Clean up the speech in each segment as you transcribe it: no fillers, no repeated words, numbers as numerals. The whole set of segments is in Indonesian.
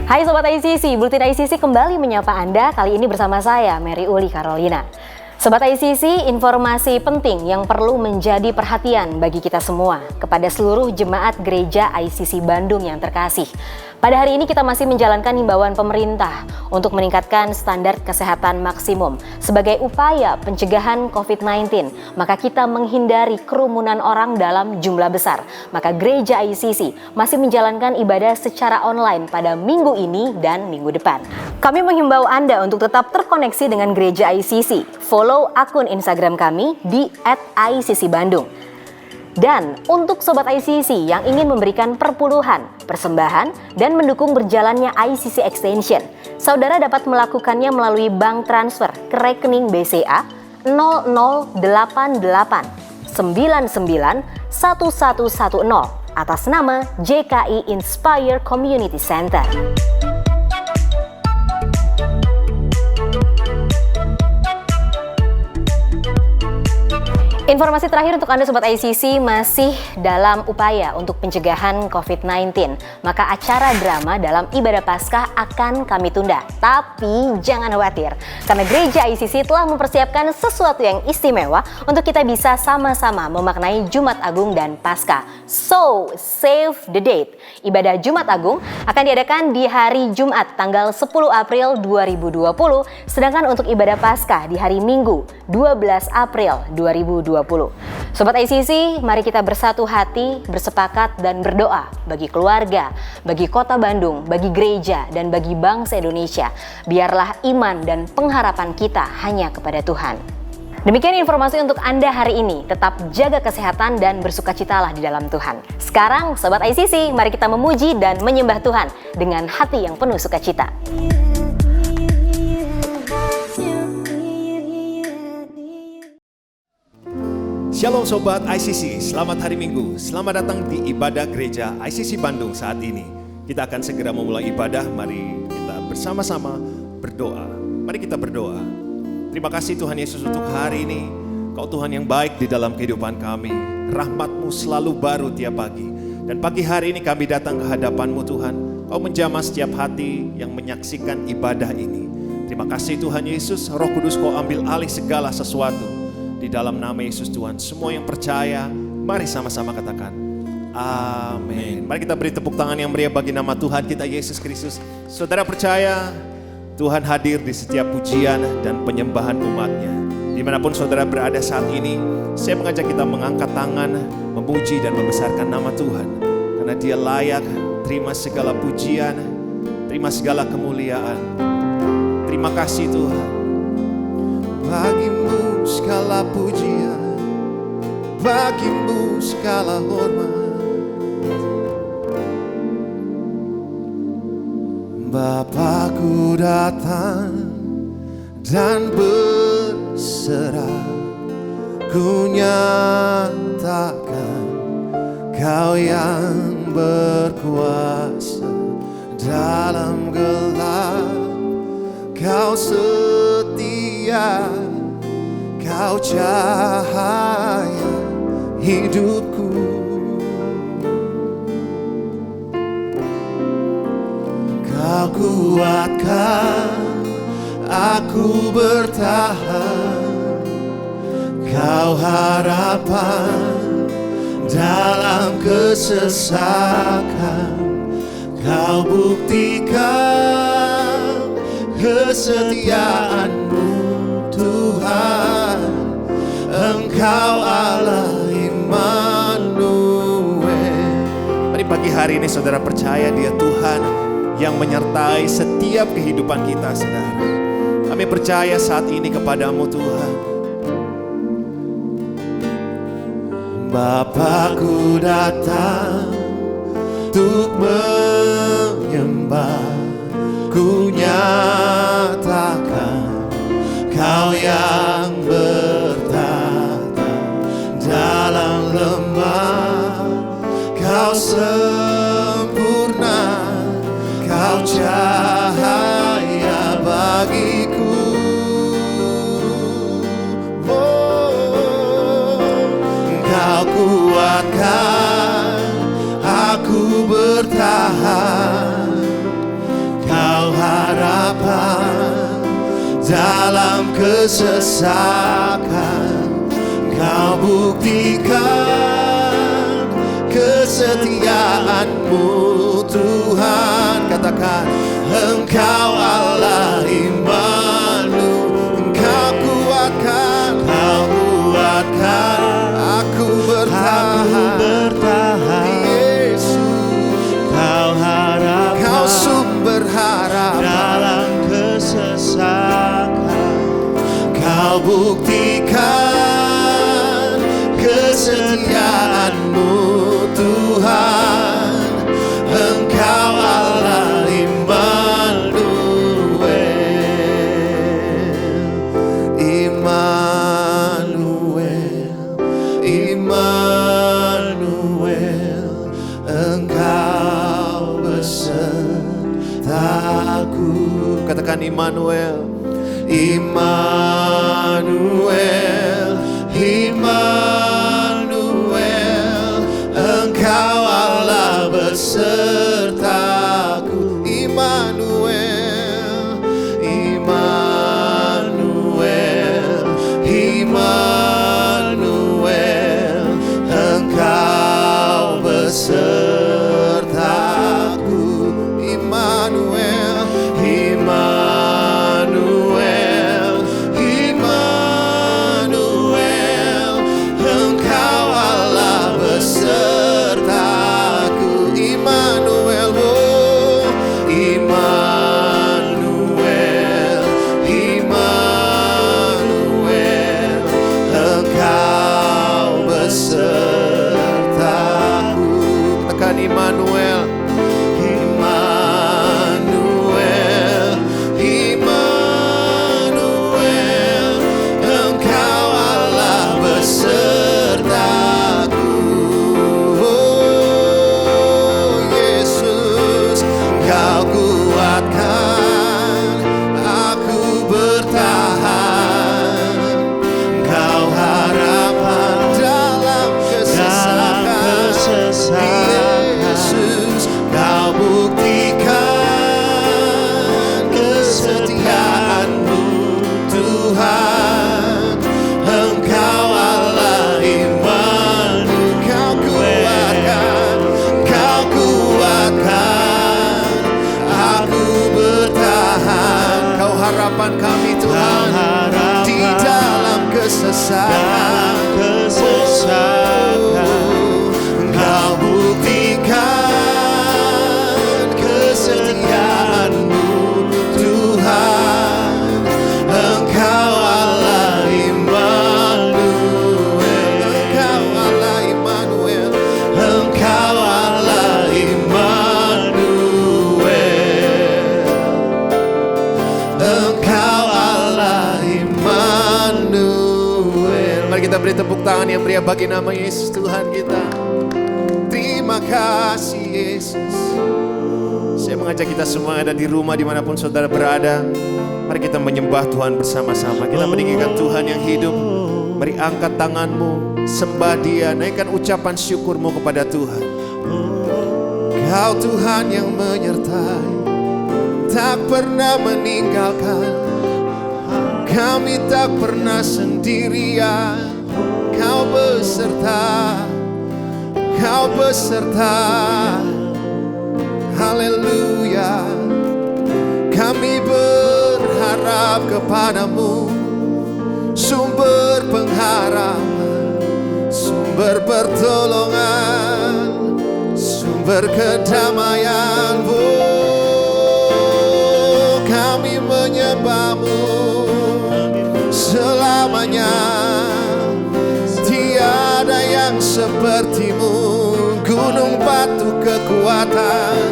Hai Sobat ICC, Buletin ICC kembali menyapa Anda, kali ini bersama saya, Mary Uli Carolina. Sobat ICC, informasi penting yang perlu menjadi perhatian bagi kita semua kepada seluruh jemaat gereja ICC Bandung yang terkasih. Pada hari ini kita masih menjalankan himbauan pemerintah untuk meningkatkan standar kesehatan maksimum. Sebagai upaya pencegahan COVID-19, maka kita menghindari kerumunan orang dalam jumlah besar. Maka gereja ICC masih menjalankan ibadah secara online pada minggu ini dan minggu depan. Kami menghimbau Anda untuk tetap terkoneksi dengan gereja ICC. Follow akun Instagram kami di @ICC-Bandung. Dan untuk Sobat ICC yang ingin memberikan perpuluhan, persembahan, dan mendukung berjalannya ICC Extension, saudara dapat melakukannya melalui bank transfer ke rekening BCA 0088 99 1110 atas nama JKI Inspire Community Center. Informasi terakhir untuk Anda Sobat ICC masih dalam upaya untuk pencegahan COVID-19. Maka acara drama dalam ibadah Paskah akan kami tunda. Tapi jangan khawatir, karena gereja ICC telah mempersiapkan sesuatu yang istimewa untuk kita bisa sama-sama memaknai Jumat Agung dan Paskah. So, save the date. Ibadah Jumat Agung akan diadakan di hari Jumat tanggal 10 April 2020, sedangkan untuk ibadah Paskah di hari Minggu 12 April 2020. Sobat ICC, mari kita bersatu hati, bersepakat dan berdoa bagi keluarga, bagi kota Bandung, bagi gereja, dan bagi bangsa Indonesia. Biarlah iman dan pengharapan kita hanya kepada Tuhan. Demikian informasi untuk Anda hari ini. Tetap jaga kesehatan dan bersukacitalah di dalam Tuhan. Sekarang, Sobat ICC, mari kita memuji dan menyembah Tuhan dengan hati yang penuh sukacita. Shalom Sobat ICC, selamat hari Minggu. Selamat datang di ibadah gereja ICC Bandung saat ini. Kita akan segera memulai ibadah, mari kita bersama-sama berdoa. Mari kita berdoa. Terima kasih Tuhan Yesus untuk hari ini. Kau Tuhan yang baik di dalam kehidupan kami. Rahmat-Mu selalu baru tiap pagi. Dan pagi hari ini kami datang ke hadapan-Mu Tuhan. Kau menjamah setiap hati yang menyaksikan ibadah ini. Terima kasih Tuhan Yesus, Roh Kudus Kau ambil alih segala sesuatu. Di dalam nama Yesus Tuhan, semua yang percaya, mari sama-sama katakan, amin. Mari kita beri tepuk tangan yang meriah bagi nama Tuhan kita Yesus Kristus. Saudara percaya, Tuhan hadir di setiap pujian dan penyembahan umatnya. Dimanapun saudara berada saat ini, saya mengajak kita mengangkat tangan, memuji dan membesarkan nama Tuhan. Karena Dia layak, terima segala pujian, terima segala kemuliaan. Terima kasih Tuhan. Bagimu segala pujian, bagimu segala hormat. Bapakku datang dan berserah, ku nyatakan Kau yang berkuasa dalam gelap. Kau setia, Kau cahaya hidupku. Kau kuatkan aku bertahan. Kau harapan dalam kesesakan. Kau buktikan kesetiaan-Mu Tuhan, Engkau Allah Immanuel. Mari pagi hari ini saudara percaya Dia Tuhan yang menyertai setiap kehidupan kita saudara. Kami percaya saat ini kepada-Mu Tuhan. Bapakku datang untuk menyembah, ku nyatakan Kau yang bertata dalam lembah. Kau sempurna, Kau cahaya bagiku. Kau kuatkan aku bertahan. dalam kesesakan. Kau buktikan kesetiaan-Mu Tuhan. Katakan, Engkau Allah Immanuel. Engkau kuatkan aku bertahan. Yesus, Kau harapan, Kau sumber harapan dalam kesesakan. Kau buktikan kesetiaan-Mu Tuhan. Engkau Allah Immanuel. Immanuel, Engkau besertaku. Katakan Immanuel. Immanuel, Immanuel, Engkau Allah besertaku. Immanuel, Immanuel, Immanuel, Engkau besertaku. Immanuel, Immanuel, Immanuel, Engkau Allah besertaku. Immanuel, oh, Immanuel, Immanuel, Engkau besertaku. Tekan Immanuel. Immanuel, Immanuel, Engkau Allah besertaku. Oh Yesus, Kau kuatkan aku bertahan. Kau harapan dalam kesesakan. Yesus, Kau buktikan kesetiaan-Mu Tuhan. Engkau Allah Immanuel. Kau kuatkan aku bertahan. Kau harapan kami Tuhan di dalam kesesakan. Kau buktikan kesetiaan-Mu Tuhan. Engkau Allah Immanuel. Engkau Allah Immanuel. Engkau Allah Immanuel. Engkau Allah Immanuel. Mari kita beri tepuk tangan yang meriah bagi nama Yesus Tuhan kita. Terima kasih Yesus. Saya mengajak kita semua ada di rumah dimanapun saudara berada. Mari kita menyembah Tuhan bersama-sama. Kita meninggikan Tuhan yang hidup. Mari angkat tanganmu, sembah Dia, naikkan ucapan syukurmu kepada Tuhan. Kau Tuhan yang menyertai, tak pernah meninggalkan. Kami tak pernah sendirian. Kau beserta, Kau beserta. Haleluya. Kami berharap kepadamu, sumber pengharapan, sumber pertolongan, sumber kedamaian. Oh, kami menyembah-Mu selamanya. Tiada yang seperti-Mu, gunung batu kekuatan,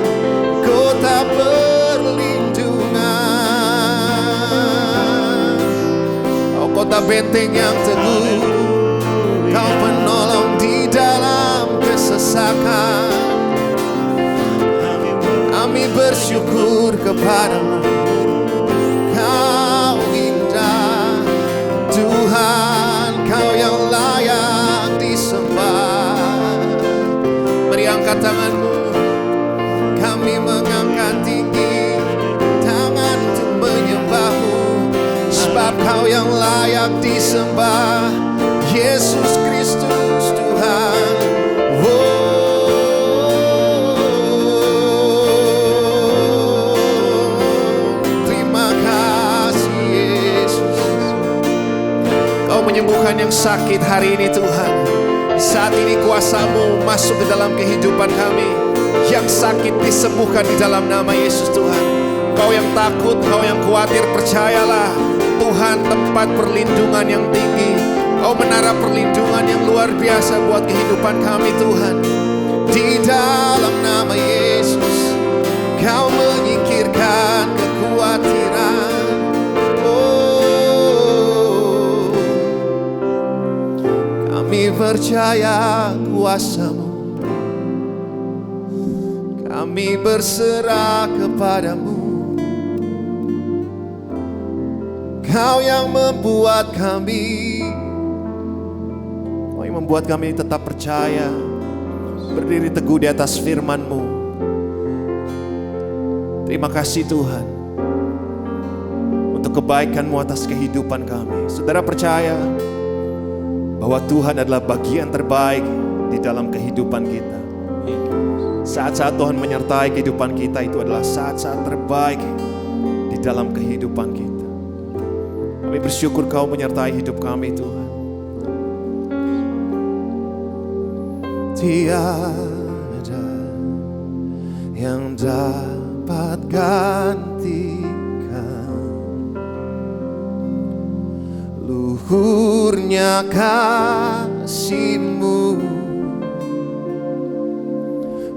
kota perlindungan. Oh, kota benteng yang teguh, Kau penolong di dalam kesesakan. Kami bersyukur kepada-Mu. Kau indah Tuhan, Kau yang layak disembah. Mari angkat tanganmu, kami mengangkat tinggi tangan untuk menyembah-Mu. yang layak disembah, Yesus Kristus Tuhan. Terima kasih Yesus. Kau menyembuhkan yang sakit hari ini Tuhan. Saat ini kuasa-Mu masuk ke dalam kehidupan kami. Yang sakit disembuhkan di dalam nama Yesus Tuhan. Kau yang takut, kau yang khawatir, percayalah Tuhan tempat perlindungan yang tinggi. Kau menara perlindungan yang luar biasa buat kehidupan kami Tuhan. Di dalam nama Yesus Kau menyingkirkan kekhawatiran. Oh, kami percaya kuasa-Mu, kami berserah kepadamu. Kau yang membuat kami, Kau yang membuat kami tetap percaya, berdiri teguh di atas firman-Mu. Terima kasih Tuhan untuk kebaikan-Mu atas kehidupan kami. Saudara percaya bahwa Tuhan adalah bagian terbaik di dalam kehidupan kita. Saat-saat Tuhan menyertai kehidupan kita itu adalah saat-saat terbaik di dalam kehidupan kita. Kami bersyukur Kau menyertai hidup kami Tuhan. Tiada yang dapat gantikan luhurnya kasih-Mu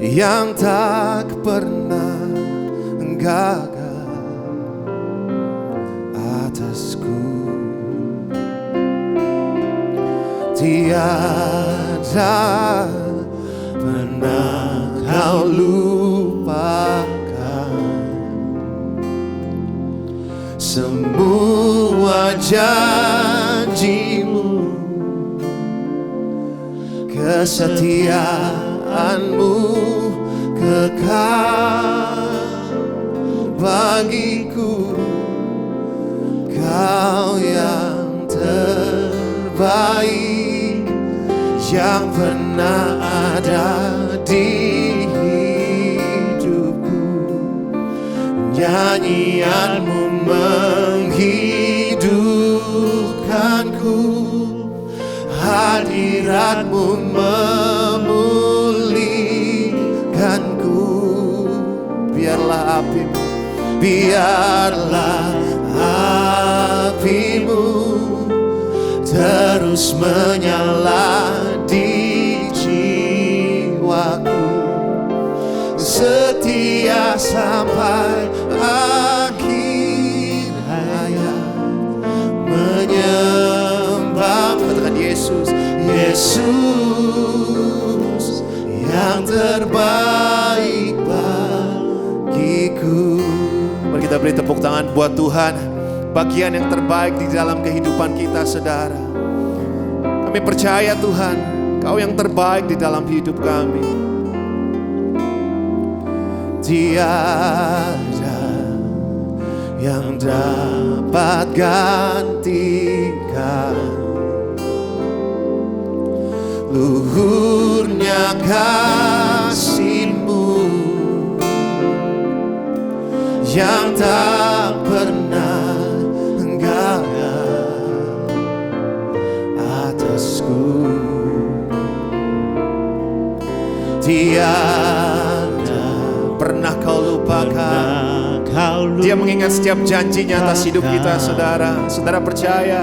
yang tak pernah gagal atasku. Tiada pernah Kau lupakan semua janji-Mu, kesetiaan-Mu kekal bagiku. Kau yang terbaik yang pernah ada di hidupku. Nyanyian-Mu menghidupkanku, hadirat-Mu memulihkanku. Biarlah api-Mu, biarlah api-Mu terus menyala di jiwaku, setia sampai akhir hayat. Menyembah, katakan Yesus, Yesus yang terbaik bagiku. Mari kita beri tepuk tangan buat Tuhan, bagian yang terbaik di dalam kehidupan kita, saudara. Kami percaya Tuhan, Kau yang terbaik di dalam hidup kami. Tiada yang dapat gantikan luhurnya kasih-Mu yang tak pernah gagal atasku. Tiada pernah Kau lupakan. Dia mengingat setiap janjinya atas hidup kita, saudara. Saudara percaya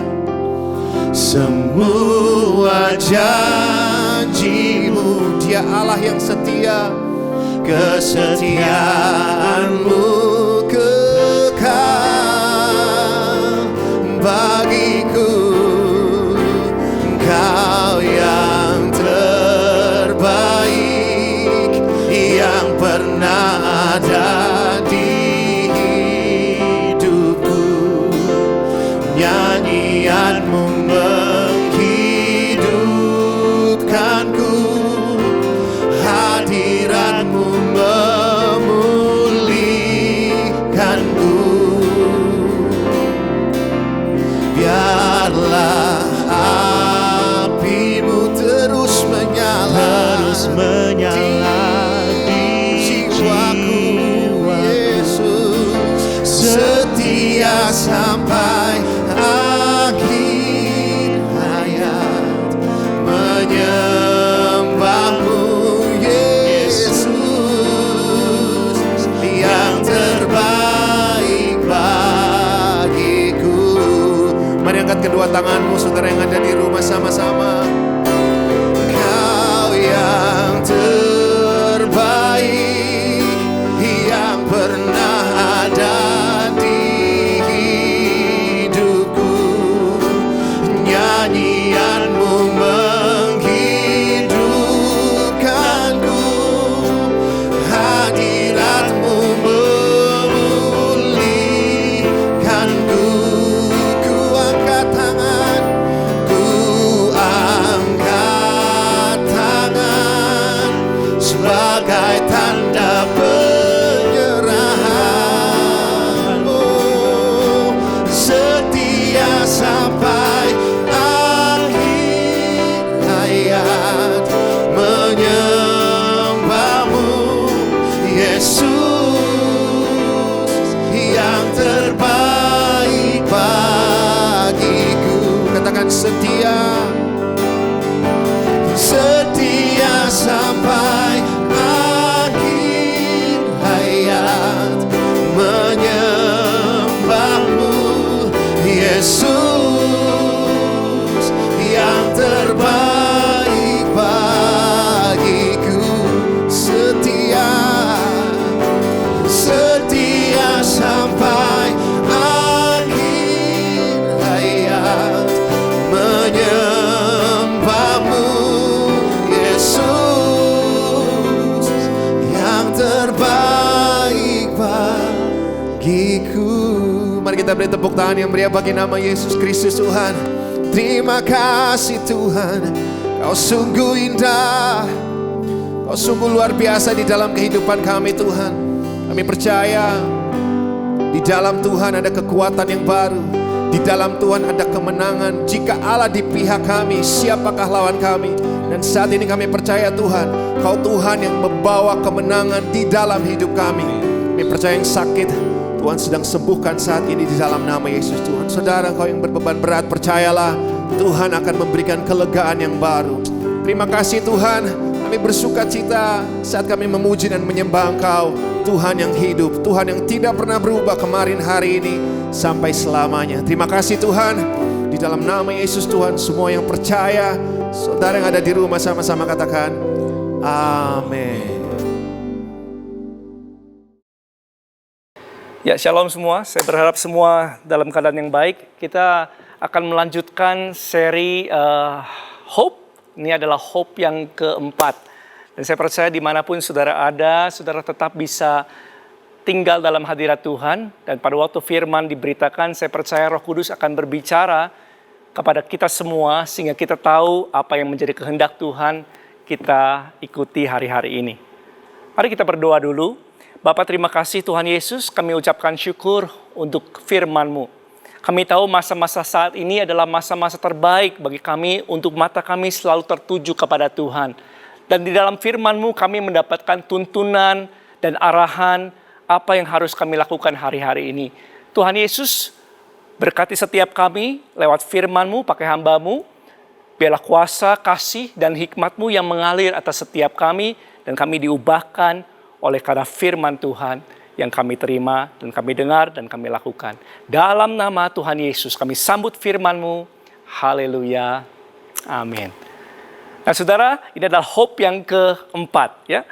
semua janji-Mu, Dia Allah yang setia. Kesetiaan-Mu kekal bagiku. Kau yang terbaik yang pernah ada di hidupku. Nyanyian-Mu menghidupkanku, hadirat-Mu memulihkanku. Biar menyala, apimu terus menyala di jiwaku, Yesus, setia sampai akhir hayat, menyembahmu, Yesus, yang terbaik bagiku. Mari angkat kedua tanganmu, saudara yang ada di rumah, sama-sama. Kau yang terbaik yang pernah ada di hidupku, nyanyianmu menghidupkanku, hadiratmu memulihkanku. Ku angkat tangan, sebagai tanda penyerahanmu, setia sampai akhir hayat, menyembahmu, Yesus, yang terbaik bagiku. Katakan setia, setia sampai akhir hayat, menyembahmu, Yesus, yang terbaik bagiku. Setia, setia sampai akhir hayat, menyembahmu, Yesus, yang terbaik bagiku. Mari kita beri tepuk tangan yang meriah bagi nama Yesus Kristus Tuhan. Terima kasih Tuhan, Kau sungguh indah, Kau sungguh luar biasa di dalam kehidupan kami Tuhan. Kami percaya di dalam Tuhan ada kekuatan yang baru, di dalam Tuhan ada kemenangan. Jika Allah di pihak kami, siapakah lawan kami? Dan saat ini kami percaya Tuhan, Kau Tuhan yang membawa kemenangan di dalam hidup kami. Kami percaya yang sakit Tuhan sedang sembuhkan saat ini di dalam nama Yesus Tuhan. Saudara, Kau yang berbeban berat, percayalah Tuhan akan memberikan kelegaan yang baru. Terima kasih Tuhan, kami bersuka cita saat kami memuji dan menyembah Engkau, Tuhan yang hidup, Tuhan yang tidak pernah berubah kemarin, hari ini, sampai selamanya. Terima kasih Tuhan, di dalam nama Yesus Tuhan, semua yang percaya, saudara yang ada di rumah sama-sama katakan, amin. Ya, shalom semua. Saya berharap semua dalam keadaan yang baik. Kita akan melanjutkan seri Hope. Ini adalah Hope yang keempat. Dan saya percaya dimanapun saudara ada, saudara tetap bisa tinggal dalam hadirat Tuhan. Dan pada waktu firman diberitakan, saya percaya Roh Kudus akan berbicara kepada kita semua, sehingga kita tahu apa yang menjadi kehendak Tuhan kita ikuti hari-hari ini. Mari kita berdoa dulu. Bapak, terima kasih Tuhan Yesus, kami ucapkan syukur untuk firman-Mu. Kami tahu masa-masa saat ini adalah masa-masa terbaik bagi kami untuk mata kami selalu tertuju kepada Tuhan. Dan di dalam firman-Mu kami mendapatkan tuntunan dan arahan apa yang harus kami lakukan hari-hari ini. Tuhan Yesus, berkati setiap kami lewat firman-Mu, pakai hamba-Mu. Biarlah kuasa, kasih, dan hikmat-Mu yang mengalir atas setiap kami, dan kami diubahkan oleh karena firman Tuhan yang kami terima dan kami dengar dan kami lakukan. Dalam nama Tuhan Yesus kami sambut firman-Mu. Haleluya. Amin. Nah saudara, ini adalah hope yang keempat. Ya.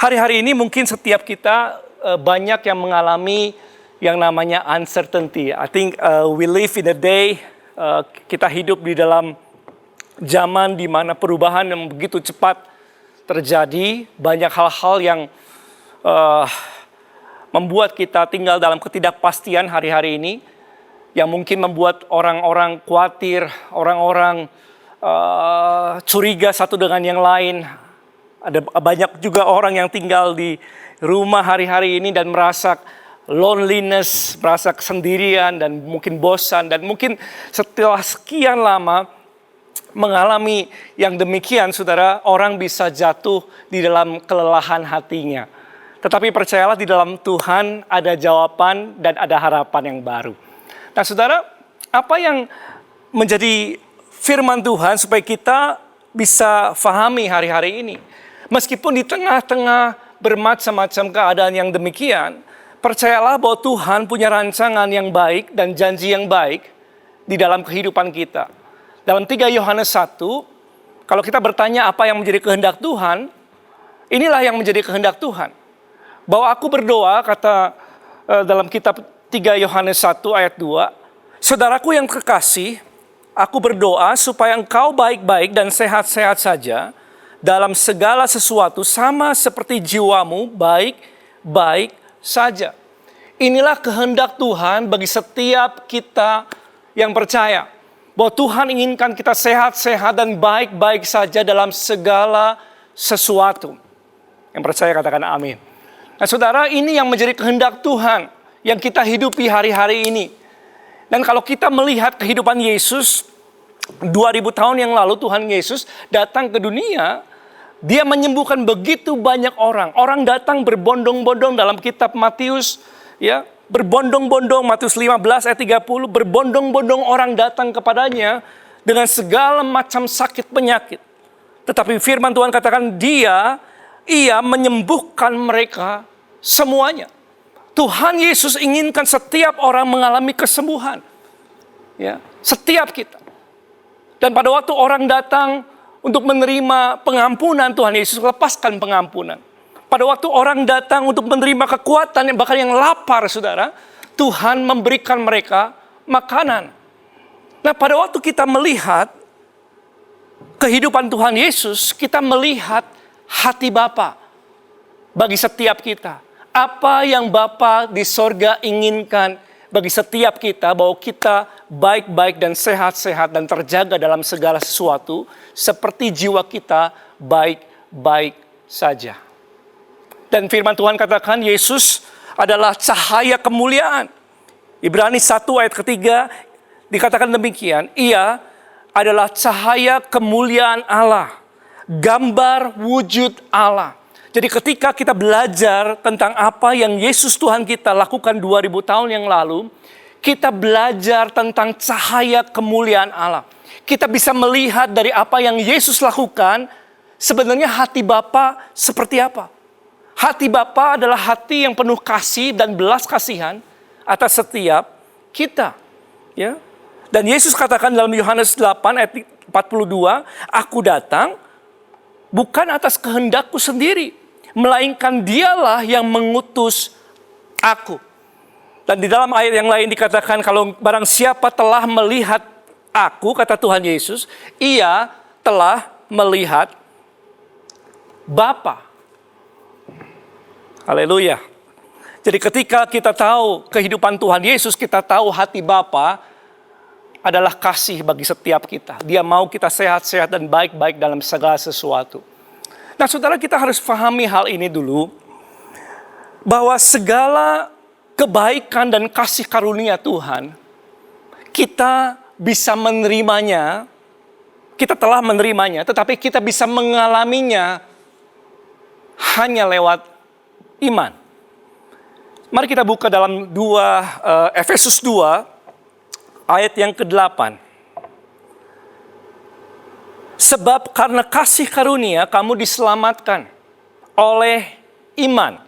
Hari-hari ini mungkin setiap kita banyak yang mengalami yang namanya uncertainty. I think we live in a day, kita hidup di dalam zaman di mana perubahan yang begitu cepat terjadi. Banyak hal-hal yang membuat kita tinggal dalam ketidakpastian hari-hari ini, yang mungkin membuat orang-orang khawatir, orang-orang curiga satu dengan yang lain. Ada banyak juga orang yang tinggal di rumah hari-hari ini dan merasa loneliness, merasa kesendirian dan mungkin bosan, dan mungkin setelah sekian lama mengalami yang demikian, saudara, orang bisa jatuh di dalam kelelahan hatinya. Tetapi percayalah, di dalam Tuhan ada jawaban dan ada harapan yang baru. Nah, saudara, apa yang menjadi firman Tuhan supaya kita bisa fahami hari-hari ini? Meskipun di tengah-tengah bermacam-macam keadaan yang demikian, percayalah bahwa Tuhan punya rancangan yang baik dan janji yang baik di dalam kehidupan kita. Dalam 3 Yohanes 1, kalau kita bertanya apa yang menjadi kehendak Tuhan, inilah yang menjadi kehendak Tuhan. Bahwa aku berdoa, kata dalam kitab 3 Yohanes 1 ayat 2, saudaraku yang kekasih, aku berdoa supaya engkau baik-baik dan sehat-sehat saja dalam segala sesuatu, sama seperti jiwamu baik-baik saja. Inilah kehendak Tuhan bagi setiap kita yang percaya. Bahwa Tuhan inginkan kita sehat-sehat dan baik-baik saja dalam segala sesuatu. Yang percaya katakan amin. Nah, saudara, ini yang menjadi kehendak Tuhan yang kita hidupi hari-hari ini. Dan kalau kita melihat kehidupan Yesus, 2000 tahun yang lalu Tuhan Yesus datang ke dunia, Dia menyembuhkan begitu banyak orang. Orang datang berbondong-bondong dalam kitab Matius, ya, berbondong-bondong, Matius 15 ayat 30, berbondong-bondong orang datang kepadanya dengan segala macam sakit penyakit. Tetapi firman Tuhan katakan Ia menyembuhkan mereka semuanya. Tuhan Yesus inginkan setiap orang mengalami kesembuhan. Ya, setiap kita. Dan pada waktu orang datang untuk menerima pengampunan, Tuhan Yesus lepaskan pengampunan. Pada waktu orang datang untuk menerima kekuatan, bahkan yang lapar, saudara, Tuhan memberikan mereka makanan. Nah, pada waktu kita melihat kehidupan Tuhan Yesus, kita melihat hati Bapa bagi setiap kita. Apa yang Bapa di sorga inginkan bagi setiap kita, bahwa kita baik-baik dan sehat-sehat dan terjaga dalam segala sesuatu, seperti jiwa kita baik-baik saja. Dan firman Tuhan katakan Yesus adalah cahaya kemuliaan. Ibrani 1 ayat ketiga dikatakan demikian, Ia adalah cahaya kemuliaan Allah, gambar wujud Allah. Jadi ketika kita belajar tentang apa yang Yesus Tuhan kita lakukan 2000 tahun yang lalu, kita belajar tentang cahaya kemuliaan Allah. Kita bisa melihat dari apa yang Yesus lakukan, sebenarnya hati Bapa seperti apa. Hati Bapa adalah hati yang penuh kasih dan belas kasihan atas setiap kita. Ya. Dan Yesus katakan dalam Yohanes 8 ayat 42, Aku datang bukan atas kehendakku sendiri, melainkan Dialah yang mengutus aku. Dan di dalam ayat yang lain dikatakan, kalau barang siapa telah melihat aku, kata Tuhan Yesus, ia telah melihat Bapa. Haleluya. Jadi ketika kita tahu kehidupan Tuhan Yesus, kita tahu hati Bapa adalah kasih bagi setiap kita. Dia mau kita sehat-sehat dan baik-baik dalam segala sesuatu. Nah, saudara, kita harus pahami hal ini dulu, bahwa segala kebaikan dan kasih karunia Tuhan, kita bisa menerimanya, kita telah menerimanya, tetapi kita bisa mengalaminya hanya lewat iman. Mari kita buka dalam Efesus 2, ayat yang ke-8. Sebab karena kasih karunia kamu diselamatkan oleh iman.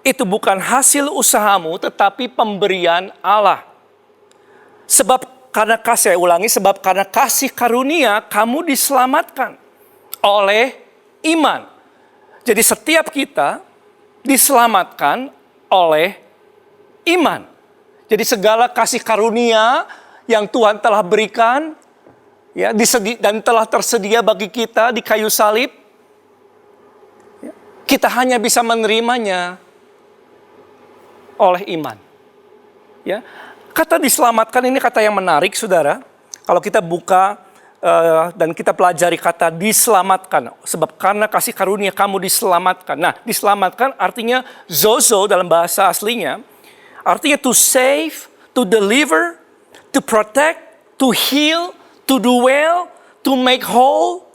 Itu bukan hasil usahamu, tetapi pemberian Allah. Sebab karena kasih karunia kamu diselamatkan oleh iman. Jadi setiap kita diselamatkan oleh iman. Jadi segala kasih karunia yang Tuhan telah berikan, ya, dan telah tersedia bagi kita di kayu salib, ya, kita hanya bisa menerimanya oleh iman. Ya, kata diselamatkan ini kata yang menarik, saudara. Kalau kita buka dan kita pelajari kata diselamatkan, sebab karena kasih karunia kamu diselamatkan. Nah, diselamatkan artinya zozo dalam bahasa aslinya, Artinya to save, to deliver, to protect, to heal, to do well, to make whole.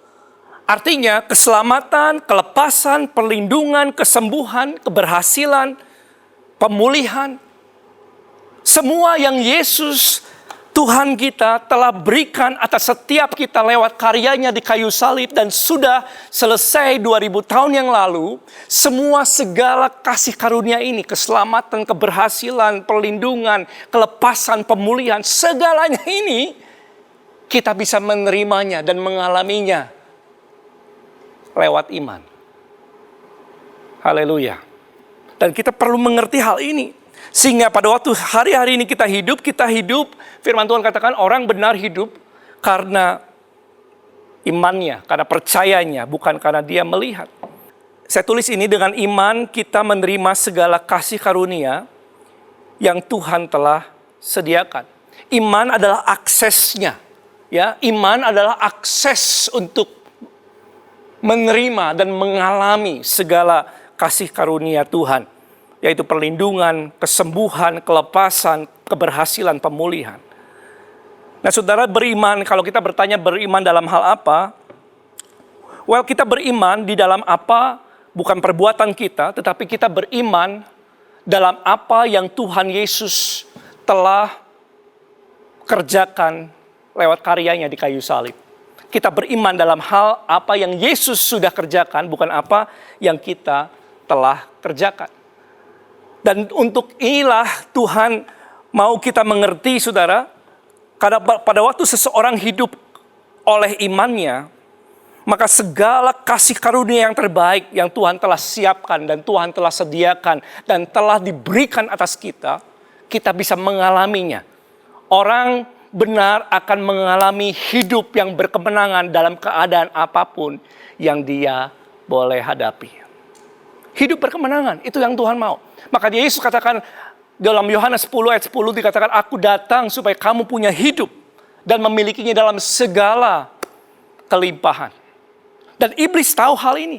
Artinya keselamatan, kelepasan, perlindungan, kesembuhan, keberhasilan, pemulihan. Semua yang Yesus Tuhan kita telah berikan atas setiap kita lewat karyanya di kayu salib dan sudah selesai 2000 tahun yang lalu. Semua segala kasih karunia ini, keselamatan, keberhasilan, perlindungan, kelepasan, pemulihan, segalanya ini kita bisa menerimanya dan mengalaminya lewat iman. Haleluya. Dan kita perlu mengerti hal ini. Sehingga pada waktu hari-hari ini kita hidup, firman Tuhan katakan orang benar hidup karena imannya, karena percayanya, bukan karena dia melihat. Saya tulis ini dengan iman kita menerima segala kasih karunia yang Tuhan telah sediakan. Iman adalah aksesnya. Ya, iman adalah akses untuk menerima dan mengalami segala kasih karunia Tuhan. Yaitu perlindungan, kesembuhan, kelepasan, keberhasilan, pemulihan. Nah saudara beriman, kalau kita bertanya beriman dalam hal apa? Well, kita beriman di dalam apa, bukan perbuatan kita, tetapi kita beriman dalam apa yang Tuhan Yesus telah kerjakan lewat karyanya di kayu salib. Kita beriman dalam hal apa yang Yesus sudah kerjakan, bukan apa yang kita telah kerjakan. Dan untuk inilah Tuhan mau kita mengerti saudara, karena pada waktu seseorang hidup oleh imannya, maka segala kasih karunia yang terbaik yang Tuhan telah siapkan dan Tuhan telah sediakan dan telah diberikan atas kita, kita bisa mengalaminya. Orang benar akan mengalami hidup yang berkemenangan dalam keadaan apapun yang dia boleh hadapi. Hidup berkemenangan, itu yang Tuhan mau. Maka Yesus katakan dalam Yohanes 10 ayat 10 dikatakan, aku datang supaya kamu punya hidup dan memilikinya dalam segala kelimpahan. Dan iblis tahu hal ini.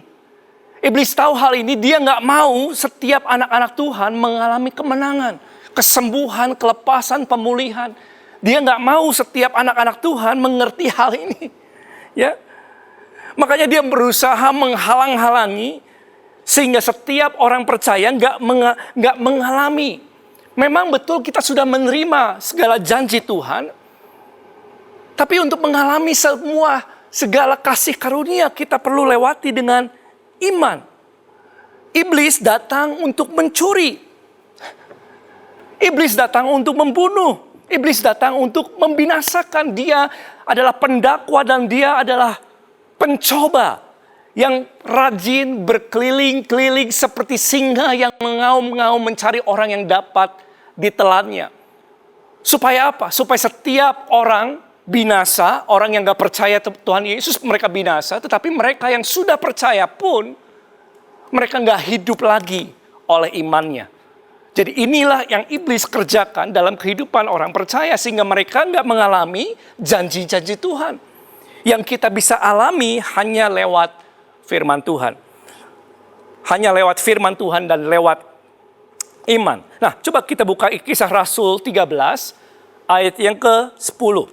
Iblis tahu hal ini, dia gak mau setiap anak-anak Tuhan mengalami kemenangan, kesembuhan, kelepasan, pemulihan. Dia gak mau setiap anak-anak Tuhan mengerti hal ini. Ya, makanya dia berusaha menghalang-halangi sehingga setiap orang percaya nggak mengalami. Memang betul kita sudah menerima segala janji Tuhan. Tapi untuk mengalami segala kasih karunia kita perlu lewati dengan iman. Iblis datang untuk mencuri. Iblis datang untuk membunuh. Iblis datang untuk membinasakan. Dia adalah pendakwa dan dia adalah pencoba yang rajin berkeliling-keliling seperti singa yang mengaum-ngaum mencari orang yang dapat ditelannya. Supaya apa? Supaya setiap orang binasa, orang yang gak percaya Tuhan Yesus mereka binasa, tetapi mereka yang sudah percaya pun mereka gak hidup lagi oleh imannya. Jadi inilah yang iblis kerjakan dalam kehidupan orang percaya sehingga mereka gak mengalami janji-janji Tuhan. Yang kita bisa alami hanya lewat firman Tuhan. Hanya lewat firman Tuhan dan lewat iman. Nah, coba kita buka Kisah Rasul 13 ayat yang ke-10.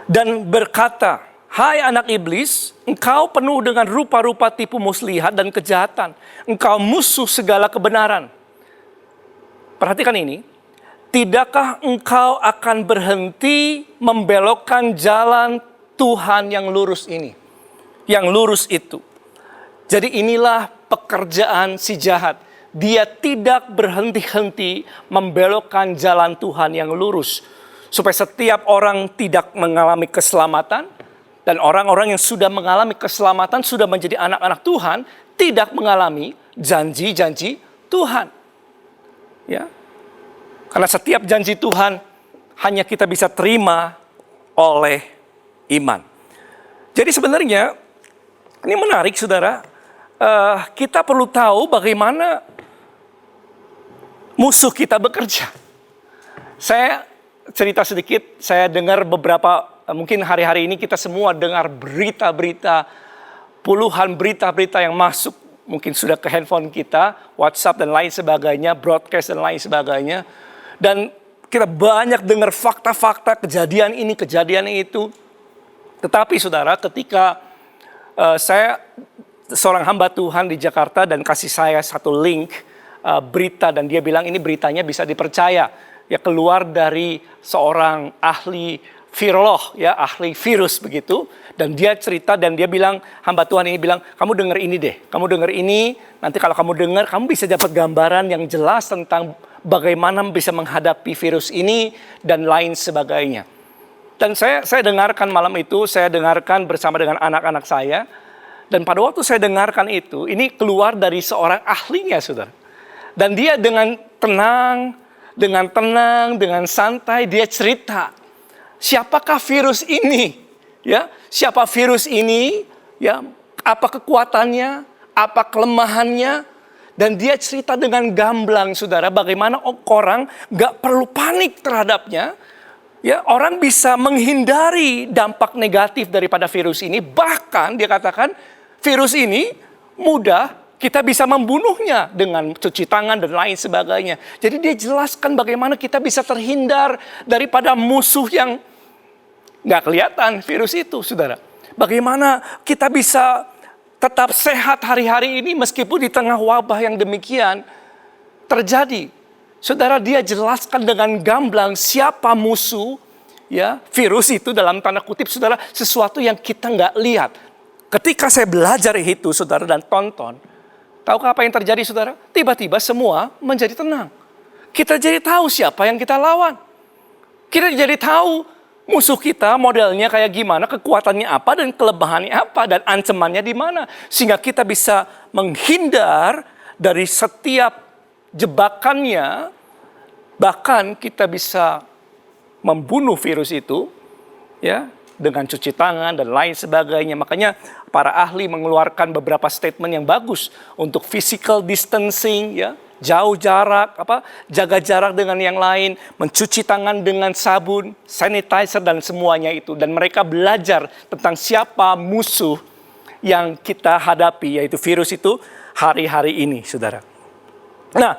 Dan berkata, hai anak iblis, engkau penuh dengan rupa-rupa tipu muslihat dan kejahatan. Engkau musuh segala kebenaran. Perhatikan ini. Tidakkah engkau akan berhenti membelokkan jalan Tuhan yang lurus ini? Yang lurus itu. Jadi inilah pekerjaan si jahat. Dia tidak berhenti-henti membelokkan jalan Tuhan yang lurus. Supaya setiap orang tidak mengalami keselamatan. Dan orang-orang yang sudah mengalami keselamatan, sudah menjadi anak-anak Tuhan, tidak mengalami janji-janji Tuhan. Ya. Karena setiap janji Tuhan hanya kita bisa terima oleh iman. Jadi sebenarnya ini menarik saudara. Kita perlu tahu bagaimana musuh kita bekerja. Saya cerita sedikit, saya dengar beberapa, mungkin hari-hari ini kita semua dengar berita-berita, puluhan berita-berita yang masuk mungkin sudah ke handphone kita, WhatsApp dan lain sebagainya, broadcast dan lain sebagainya. Dan kita banyak dengar fakta-fakta kejadian ini, kejadian itu. Tetapi saudara, ketika saya seorang hamba Tuhan di Jakarta dan kasih saya satu link berita, dan dia bilang ini beritanya bisa dipercaya. Ya, keluar dari seorang ahli virolog, ya, ahli virus begitu. Dan dia cerita dan dia bilang, hamba Tuhan ini bilang, kamu dengar ini deh, kamu dengar ini, nanti kalau kamu dengar, kamu bisa dapat gambaran yang jelas tentang bagaimana bisa menghadapi virus ini dan lain sebagainya. Dan saya dengarkan malam itu, saya dengarkan bersama dengan anak-anak saya. Dan pada waktu saya dengarkan itu, ini keluar dari seorang ahlinya, saudara. Dan dia dengan tenang, dengan santai, dia cerita, siapakah virus ini? Ya, siapa virus ini? Ya, apa kekuatannya? Apa kelemahannya? Dan dia cerita dengan gamblang, saudara, bagaimana orang gak perlu panik terhadapnya. Ya, orang bisa menghindari dampak negatif daripada virus ini. Bahkan dia katakan virus ini mudah kita bisa membunuhnya dengan cuci tangan dan lain sebagainya. Jadi dia jelaskan bagaimana kita bisa terhindar daripada musuh yang nggak kelihatan, virus itu, saudara. Bagaimana kita bisa tetap sehat hari-hari ini meskipun di tengah wabah yang demikian terjadi. Saudara, dia jelaskan dengan gamblang siapa musuh, ya, virus itu dalam tanda kutip, saudara, sesuatu yang kita nggak lihat. Ketika saya belajar itu, saudara, dan tonton, tahukah apa yang terjadi, saudara? Tiba-tiba semua menjadi tenang. Kita jadi tahu siapa yang kita lawan. Kita jadi tahu musuh kita modelnya kayak gimana, kekuatannya apa, dan kelemahannya apa, dan ancamannya di mana. Sehingga kita bisa menghindar dari setiap jebakannya, bahkan kita bisa membunuh virus itu, ya, dengan cuci tangan dan lain sebagainya. Makanya para ahli mengeluarkan beberapa statement yang bagus untuk physical distancing, ya, jauh jarak, jaga jarak dengan yang lain, mencuci tangan dengan sabun, sanitizer dan semuanya itu. Dan mereka belajar tentang siapa musuh yang kita hadapi, yaitu virus itu hari-hari ini, saudara. Nah,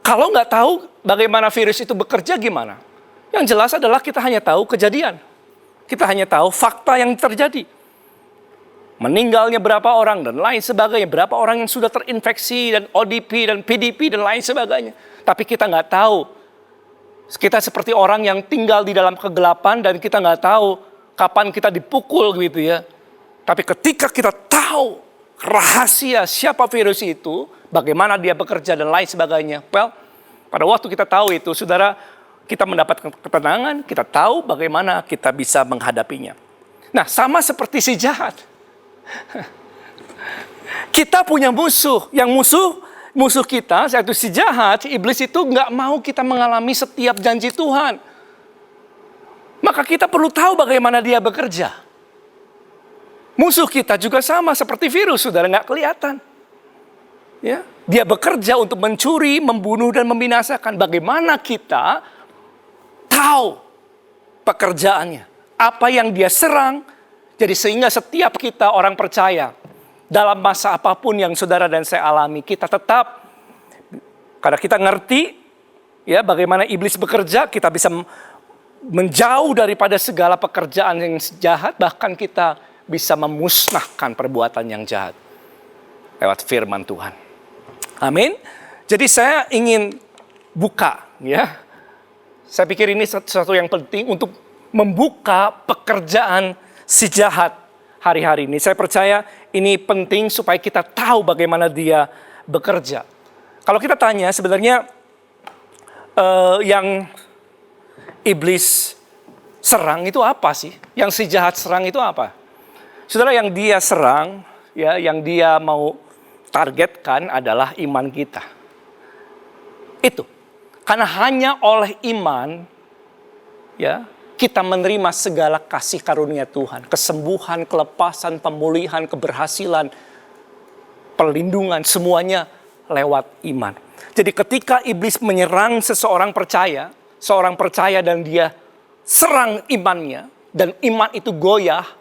kalau nggak tahu bagaimana virus itu bekerja gimana? Yang jelas adalah kita hanya tahu kejadian. Kita hanya tahu fakta yang terjadi. Meninggalnya berapa orang dan lain sebagainya. Berapa orang yang sudah terinfeksi dan ODP dan PDP dan lain sebagainya. Tapi kita nggak tahu. Kita seperti orang yang tinggal di dalam kegelapan dan kita nggak tahu kapan kita dipukul gitu ya. Tapi ketika kita tahu rahasia siapa virus itu, bagaimana dia bekerja dan lain sebagainya. Well, pada waktu kita tahu itu, saudara, kita mendapat ketenangan, kita tahu bagaimana kita bisa menghadapinya. Nah, sama seperti si jahat. Kita punya musuh, yang musuh kita, yaitu si jahat, iblis itu nggak mau kita mengalami setiap janji Tuhan. Maka kita perlu tahu bagaimana dia bekerja. Musuh kita juga sama seperti virus, saudara, nggak kelihatan. Ya, dia bekerja untuk mencuri, membunuh dan membinasakan. Bagaimana kita tahu pekerjaannya, apa yang dia serang? Jadi sehingga setiap kita orang percaya, dalam masa apapun yang saudara dan saya alami, kita tetap, karena kita ngerti ya bagaimana iblis bekerja, kita bisa menjauh daripada segala pekerjaan yang jahat, bahkan kita bisa memusnahkan perbuatan yang jahat lewat firman Tuhan. Amin. Jadi saya ingin buka, ya. Saya pikir ini sesuatu yang penting untuk membuka pekerjaan si jahat hari-hari ini. Saya percaya ini penting supaya kita tahu bagaimana dia bekerja. Kalau kita tanya sebenarnya yang iblis serang itu apa sih? Yang si jahat serang itu apa? Saudara, yang dia serang, ya, yang dia mau targetkan adalah iman kita. Itu. Karena hanya oleh iman, ya, kita menerima segala kasih karunia Tuhan. Kesembuhan, kelepasan, pemulihan, keberhasilan, perlindungan, semuanya lewat iman. Jadi ketika iblis menyerang seorang percaya dan dia serang imannya, dan iman itu goyah,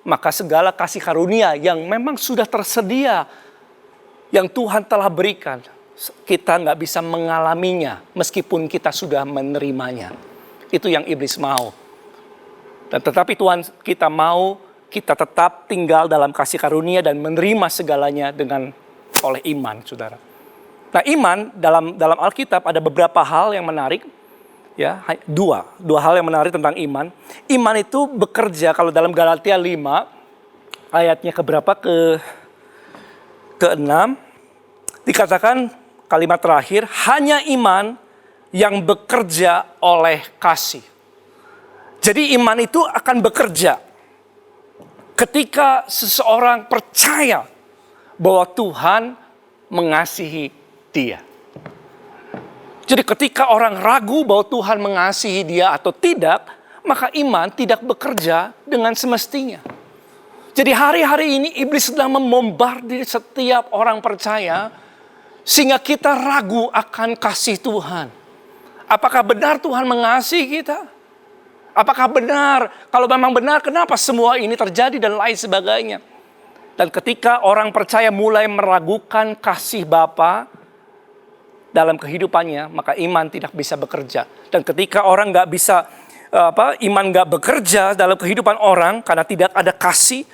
maka segala kasih karunia yang memang sudah tersedia yang Tuhan telah berikan, kita nggak bisa mengalaminya meskipun kita sudah menerimanya. Itu yang iblis mau. Dan tetapi Tuhan kita mau kita tetap tinggal dalam kasih karunia dan menerima segalanya oleh iman, saudara. Nah, iman dalam Alkitab ada beberapa hal yang menarik. Ya, dua hal yang menarik tentang iman. Iman itu bekerja, kalau dalam Galatia 5 ayatnya keberapa, ke-6 dikatakan kalimat terakhir, hanya iman yang bekerja oleh kasih. Jadi iman itu akan bekerja ketika seseorang percaya bahwa Tuhan mengasihi dia. Jadi ketika orang ragu bahwa Tuhan mengasihi dia atau tidak, maka iman tidak bekerja dengan semestinya. Jadi hari-hari ini iblis sedang membombardir setiap orang percaya sehingga kita ragu akan kasih Tuhan. Apakah benar Tuhan mengasihi kita? Apakah benar? Kalau memang benar, kenapa semua ini terjadi dan lain sebagainya? Dan ketika orang percaya mulai meragukan kasih Bapa dalam kehidupannya, maka iman tidak bisa bekerja. Dan ketika orang iman nggak bekerja dalam kehidupan orang karena tidak ada kasih,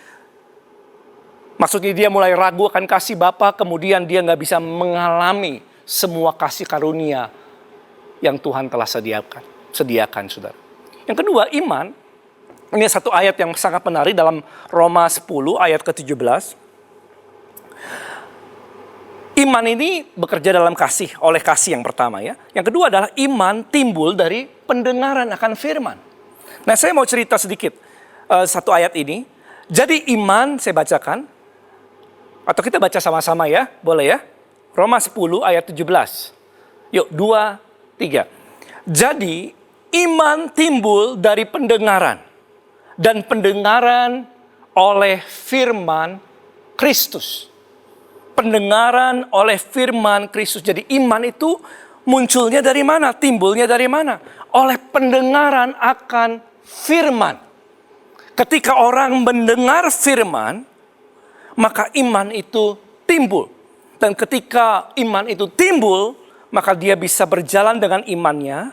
maksudnya dia mulai ragu akan kasih Bapa, kemudian dia nggak bisa mengalami semua kasih karunia yang Tuhan telah sediakan, saudara. Yang kedua, iman. Ini satu ayat yang sangat menarik dalam Roma 10 ayat ke-17. Iman ini bekerja dalam kasih, oleh kasih yang pertama ya. Yang kedua adalah iman timbul dari pendengaran akan firman. Nah, saya mau cerita sedikit satu ayat ini. Jadi iman, saya bacakan. Atau kita baca sama-sama ya, boleh ya. Roma 10 ayat 17. Yuk, 2, 3. Jadi iman timbul dari pendengaran. Dan pendengaran oleh firman Kristus. Pendengaran oleh firman Kristus. Jadi iman itu munculnya dari mana? Timbulnya dari mana? Oleh pendengaran akan firman. Ketika orang mendengar firman, maka iman itu timbul. Dan ketika iman itu timbul, maka dia bisa berjalan dengan imannya.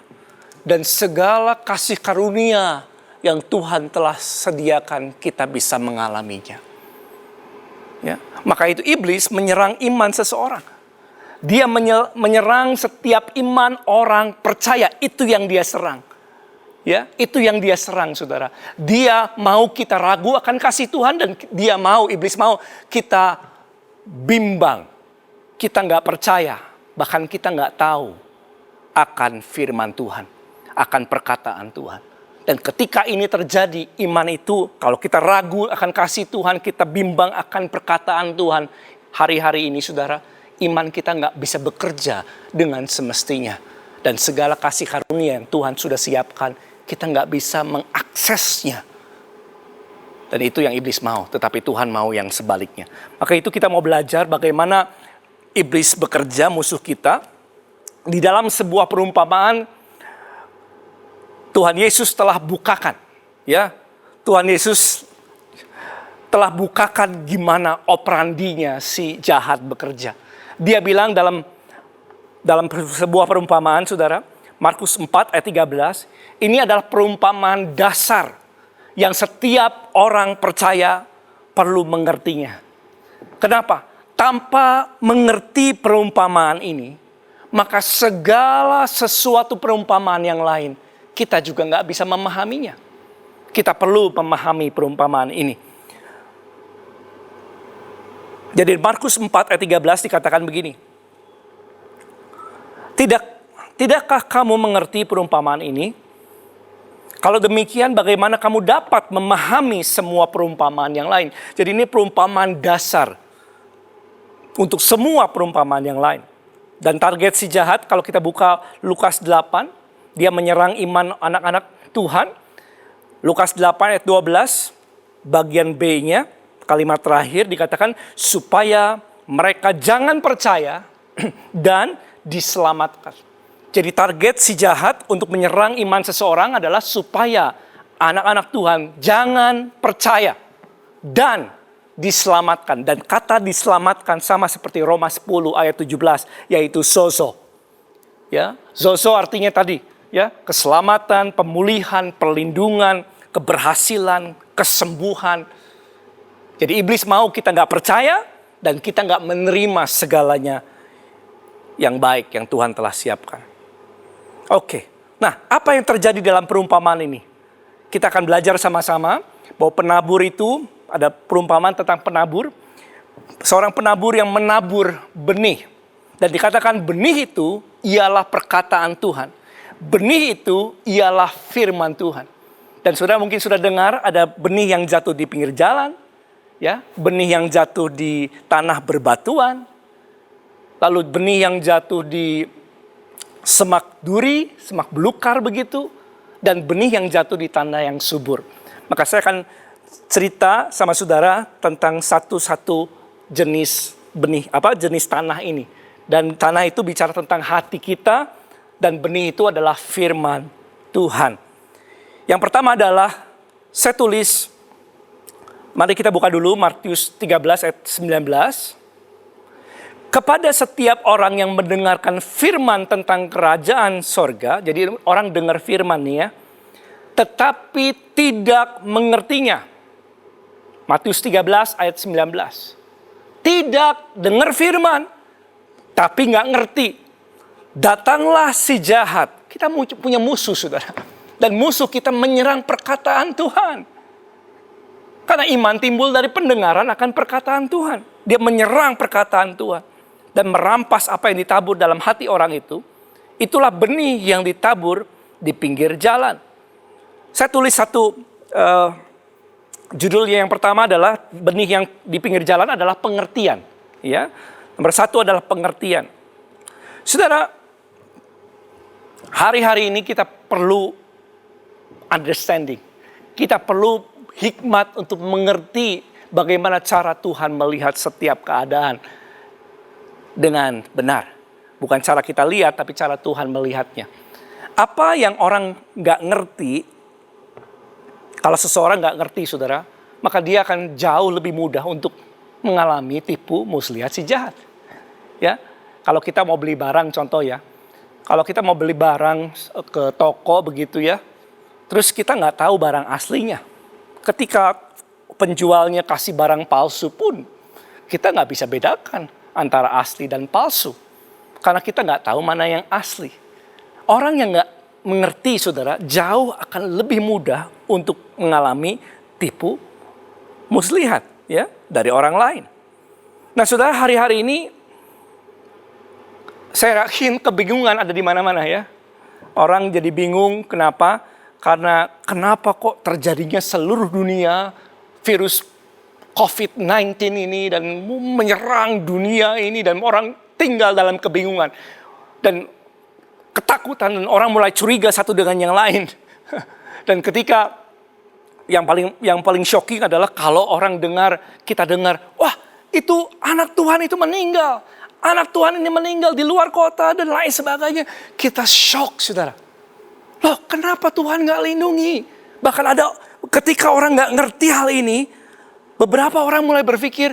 Dan segala kasih karunia yang Tuhan telah sediakan, kita bisa mengalaminya. Ya, maka itu iblis menyerang iman seseorang. Dia menyerang setiap iman orang percaya, itu yang dia serang. Ya, itu yang dia serang, saudara. Dia mau kita ragu akan kasih Tuhan dan iblis mau kita bimbang. Kita nggak percaya, bahkan kita nggak tahu akan firman Tuhan, akan perkataan Tuhan. Dan ketika ini terjadi, iman itu, kalau kita ragu akan kasih Tuhan, kita bimbang akan perkataan Tuhan. Hari-hari ini, saudara, iman kita nggak bisa bekerja dengan semestinya. Dan segala kasih karunia yang Tuhan sudah siapkan, kita nggak bisa mengaksesnya. Dan itu yang iblis mau, tetapi Tuhan mau yang sebaliknya. Maka itu kita mau belajar bagaimana iblis bekerja, musuh kita. Di dalam sebuah perumpamaan, Tuhan Yesus telah bukakan, ya. Tuhan Yesus telah bukakan gimana operandinya si jahat bekerja. Dia bilang dalam sebuah perumpamaan, saudara, Markus 4 ayat 13, ini adalah perumpamaan dasar yang setiap orang percaya perlu mengertinya. Kenapa? Tanpa mengerti perumpamaan ini, maka segala sesuatu perumpamaan yang lain kita juga nggak bisa memahaminya. Kita perlu memahami perumpamaan ini. Jadi Markus 4 ayat 13 dikatakan begini. Tidakkah kamu mengerti perumpamaan ini? Kalau demikian bagaimana kamu dapat memahami semua perumpamaan yang lain? Jadi ini perumpamaan dasar untuk semua perumpamaan yang lain. Dan target si jahat, kalau kita buka Lukas 8, dia menyerang iman anak-anak Tuhan. Lukas 8 ayat 12, bagian B-nya, kalimat terakhir dikatakan, supaya mereka jangan percaya dan diselamatkan. Jadi target si jahat untuk menyerang iman seseorang adalah supaya anak-anak Tuhan jangan percaya dan diselamatkan. Dan kata diselamatkan sama seperti Roma 10 ayat 17, yaitu sozo. Ya, sozo artinya tadi, ya, keselamatan, pemulihan, perlindungan, keberhasilan, kesembuhan. Jadi iblis mau kita nggak percaya dan kita nggak menerima segalanya yang baik yang Tuhan telah siapkan. Oke, nah apa yang terjadi dalam perumpamaan ini? Kita akan belajar sama-sama bahwa penabur itu, ada perumpamaan tentang penabur. Seorang penabur yang menabur benih. Dan dikatakan benih itu ialah perkataan Tuhan. Benih itu ialah firman Tuhan. Dan saudara mungkin sudah dengar ada benih yang jatuh di pinggir jalan. Ya, benih yang jatuh di tanah berbatuan. Lalu benih yang jatuh di semak duri, semak belukar begitu. Dan benih yang jatuh di tanah yang subur. Maka saya akan cerita sama saudara tentang satu-satu jenis benih, jenis tanah ini. Dan tanah itu bicara tentang hati kita, dan benih itu adalah firman Tuhan. Yang pertama adalah, saya tulis, mari kita buka dulu Matius 13 ayat 19. Kepada setiap orang yang mendengarkan firman tentang kerajaan sorga, jadi orang dengar firman nih ya, tetapi tidak mengertinya. Matius 13 ayat 19. Tidak dengar firman, tapi nggak ngerti. Datanglah si jahat. Kita punya musuh, saudara. Dan musuh kita menyerang perkataan Tuhan. Karena iman timbul dari pendengaran akan perkataan Tuhan. Dia menyerang perkataan Tuhan. Dan merampas apa yang ditabur dalam hati orang itu. Itulah benih yang ditabur di pinggir jalan. Saya tulis satu, judulnya yang pertama adalah benih yang di pinggir jalan adalah pengertian. Ya. Nomor satu adalah pengertian. Saudara, hari-hari ini kita perlu understanding. Kita perlu hikmat untuk mengerti bagaimana cara Tuhan melihat setiap keadaan dengan benar. Bukan cara kita lihat, tapi cara Tuhan melihatnya. Apa yang orang nggak ngerti, kalau seseorang nggak ngerti, saudara, maka dia akan jauh lebih mudah untuk mengalami tipu muslihat si jahat. Ya, kalau kita mau beli barang, contoh ya, kalau kita mau beli barang ke toko begitu ya, terus kita nggak tahu barang aslinya. Ketika penjualnya kasih barang palsu pun, kita nggak bisa bedakan antara asli dan palsu, karena kita nggak tahu mana yang asli. Orang yang nggak mengerti, saudara, jauh akan lebih mudah untuk mengalami tipu muslihat ya dari orang lain. Nah, saudara, hari-hari ini saya yakin kebingungan ada di mana-mana ya. Orang jadi bingung, kenapa? Karena kenapa kok terjadinya seluruh dunia virus COVID-19 ini dan menyerang dunia ini dan orang tinggal dalam kebingungan dan ketakutan dan orang mulai curiga satu dengan yang lain. Dan ketika yang paling shocking adalah kalau orang kita dengar, wah, itu anak Tuhan itu meninggal. Anak Tuhan ini meninggal di luar kota dan lain sebagainya. Kita shock, saudara. Loh, kenapa Tuhan gak lindungi? Bahkan ada ketika orang gak ngerti hal ini, beberapa orang mulai berpikir,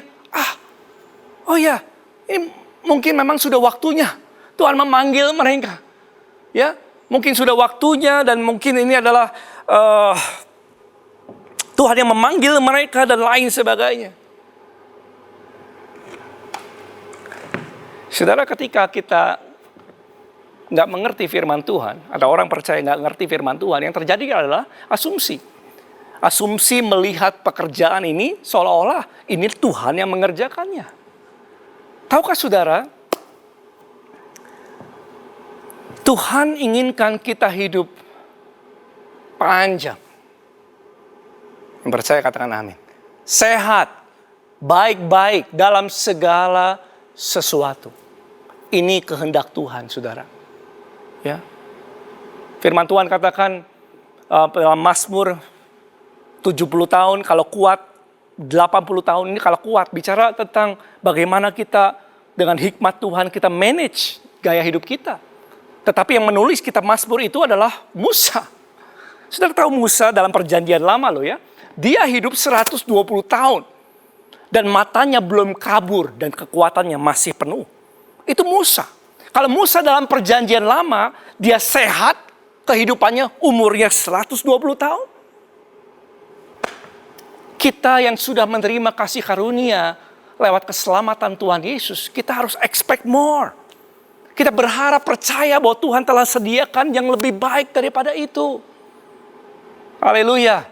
oh ya, ini mungkin memang sudah waktunya Tuhan memanggil mereka. Ya, mungkin sudah waktunya dan mungkin ini adalah Tuhan yang memanggil mereka dan lain sebagainya. Saudara, ketika kita nggak mengerti firman Tuhan, ada orang percaya nggak ngerti firman Tuhan, yang terjadi adalah asumsi. Asumsi melihat pekerjaan ini seolah-olah ini Tuhan yang mengerjakannya. Tahukah saudara, Tuhan inginkan kita hidup panjang. Yang percaya katakan amin. Sehat, baik-baik dalam segala sesuatu. Ini kehendak Tuhan, saudara. Ya. Firman Tuhan katakan dalam Mazmur 70 tahun kalau kuat, 80 tahun ini kalau kuat. Bicara tentang bagaimana kita dengan hikmat Tuhan kita manage gaya hidup kita. Tetapi yang menulis kitab Mazmur itu adalah Musa. Saudara tahu Musa dalam perjanjian lama loh ya. Dia hidup 120 tahun. dan matanya belum kabur dan kekuatannya masih penuh. Itu Musa. Kalau Musa dalam perjanjian lama, dia sehat, kehidupannya umurnya 120 tahun. Kita yang sudah menerima kasih karunia lewat keselamatan Tuhan Yesus, kita harus expect more. Kita berharap, percaya bahwa Tuhan telah sediakan yang lebih baik daripada itu. Haleluya.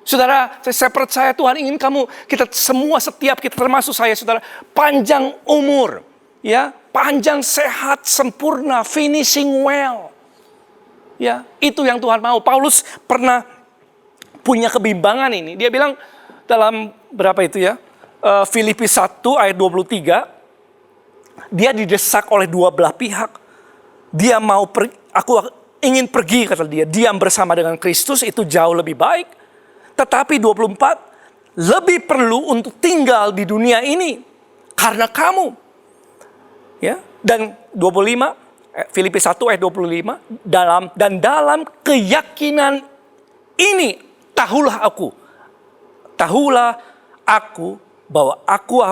Saudara, saya percaya Tuhan ingin kita semua, setiap kita termasuk saya, saudara, panjang umur, ya, panjang, sehat, sempurna, finishing well. Ya, itu yang Tuhan mau. Paulus pernah punya kebimbangan ini. Dia bilang dalam berapa itu ya? Filipi 1 ayat 23, dia didesak oleh dua belah pihak. Dia mau aku ingin pergi, kata dia, diam bersama dengan Kristus itu jauh lebih baik. Tetapi 24, lebih perlu untuk tinggal di dunia ini karena kamu. Ya, dan 25, Filipi 1 ayat 25, dalam keyakinan ini tahulah aku bahwa aku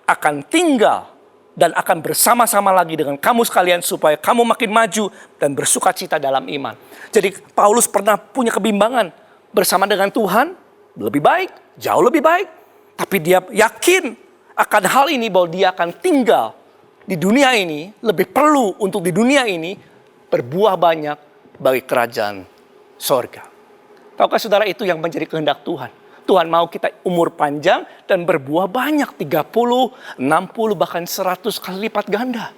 akan tinggal dan akan bersama-sama lagi dengan kamu sekalian supaya kamu makin maju dan bersukacita dalam iman. Jadi Paulus pernah punya kebimbangan. Bersama dengan Tuhan lebih baik, jauh lebih baik. Tapi dia yakin akan hal ini bahwa dia akan tinggal di dunia ini, lebih perlu untuk di dunia ini berbuah banyak bagi kerajaan sorga. Tahukah saudara, itu yang menjadi kehendak Tuhan. Tuhan mau kita umur panjang dan berbuah banyak, 30, 60, bahkan 100 kali lipat ganda.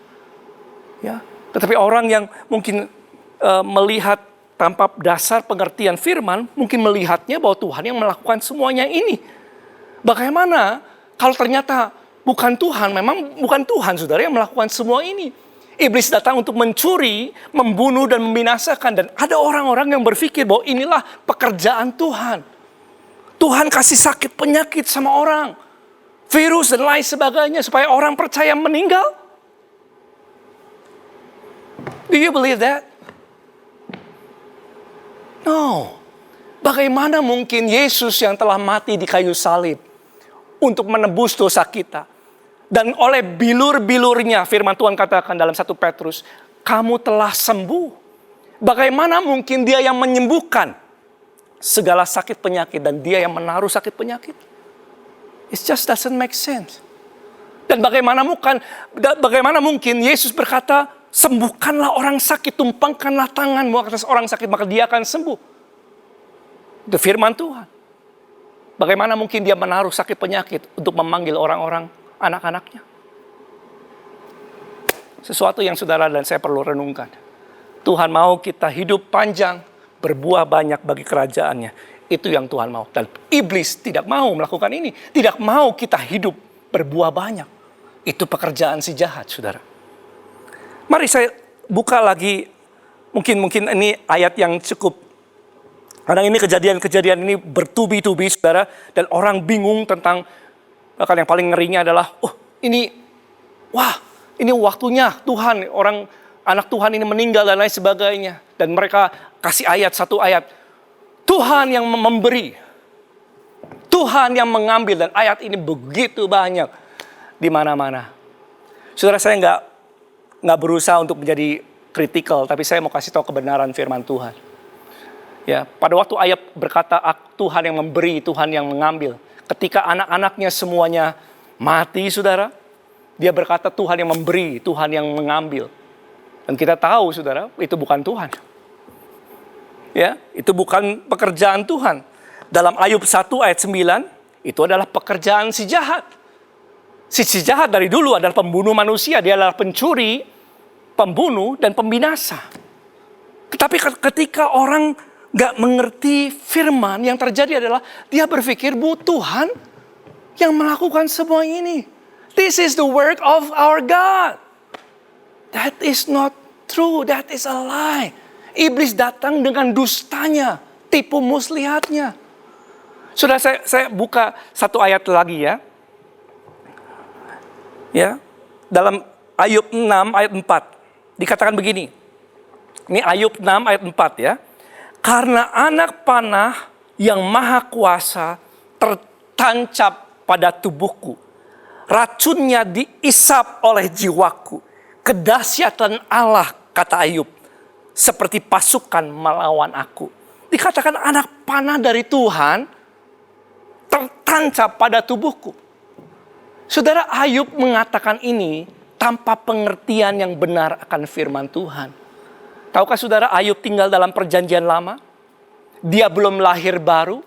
Ya, tetapi orang yang mungkin melihat tanpa dasar pengertian firman, mungkin melihatnya bahwa Tuhan yang melakukan semuanya ini. Bagaimana kalau ternyata bukan Tuhan, memang bukan Tuhan, saudara, yang melakukan semua ini. Iblis datang untuk mencuri, membunuh, dan membinasakan. Dan ada orang-orang yang berpikir bahwa inilah pekerjaan Tuhan. Tuhan kasih sakit penyakit sama orang, virus dan lain sebagainya, supaya orang percaya meninggal. Do you believe that? No. Bagaimana mungkin Yesus yang telah mati di kayu salib untuk menebus dosa kita, dan oleh bilur-bilurnya firman Tuhan katakan dalam 1 Petrus, kamu telah sembuh. Bagaimana mungkin dia yang menyembuhkan segala sakit penyakit dan dia yang menaruh sakit penyakit? It just doesn't make sense. Dan bagaimana mungkin Yesus berkata, sembuhkanlah orang sakit, tumpangkanlah tanganmu atas orang sakit, maka dia akan sembuh. Itu firman Tuhan. Bagaimana mungkin dia menaruh sakit penyakit untuk memanggil orang-orang, anak-anaknya? Sesuatu yang saudara dan saya perlu renungkan. Tuhan mau kita hidup panjang, berbuah banyak bagi kerajaannya. Itu yang Tuhan mau. Dan iblis tidak mau melakukan ini. Tidak mau kita hidup berbuah banyak. Itu pekerjaan si jahat, saudara. Mari saya buka lagi, mungkin ini ayat yang cukup, karena ini kejadian-kejadian ini bertubi-tubi, saudara, dan orang bingung tentang, bahkan yang paling ngerinya adalah, ini waktunya Tuhan, anak Tuhan ini meninggal dan lain sebagainya. Dan mereka kasih satu ayat, Tuhan yang memberi, Tuhan yang mengambil, dan ayat ini begitu banyak di mana-mana. Saudara, saya nggak berusaha untuk menjadi kritikal, tapi saya mau kasih tahu kebenaran firman Tuhan. Ya, pada waktu ayat berkata Tuhan yang memberi, Tuhan yang mengambil. Ketika anak-anaknya semuanya mati, saudara, dia berkata Tuhan yang memberi, Tuhan yang mengambil. Dan kita tahu, saudara, itu bukan Tuhan. Ya, itu bukan pekerjaan Tuhan. Dalam Ayub 1 ayat 9, itu adalah pekerjaan si jahat. Si jahat dari dulu adalah pembunuh manusia, dia adalah pencuri, pembunuh, dan pembinasa. Tetapi ketika orang gak mengerti firman, yang terjadi adalah dia berpikir bahwa Tuhan yang melakukan semua ini. This is the work of our God. That is not true, that is a lie. Iblis datang dengan dustanya, tipu muslihatnya. Sudah saya buka satu ayat lagi ya. Ya, dalam Ayub 6 ayat 4 dikatakan begini. Ini Ayub 6 ayat 4 ya. Karena anak panah yang maha kuasa tertancap pada tubuhku. Racunnya diisap oleh jiwaku. Kedahsyatan Allah, kata Ayub, seperti pasukan melawan aku. Dikatakan anak panah dari Tuhan tertancap pada tubuhku. Saudara, Ayub mengatakan ini tanpa pengertian yang benar akan firman Tuhan. Tahukah saudara, Ayub tinggal dalam perjanjian lama? Dia belum lahir baru.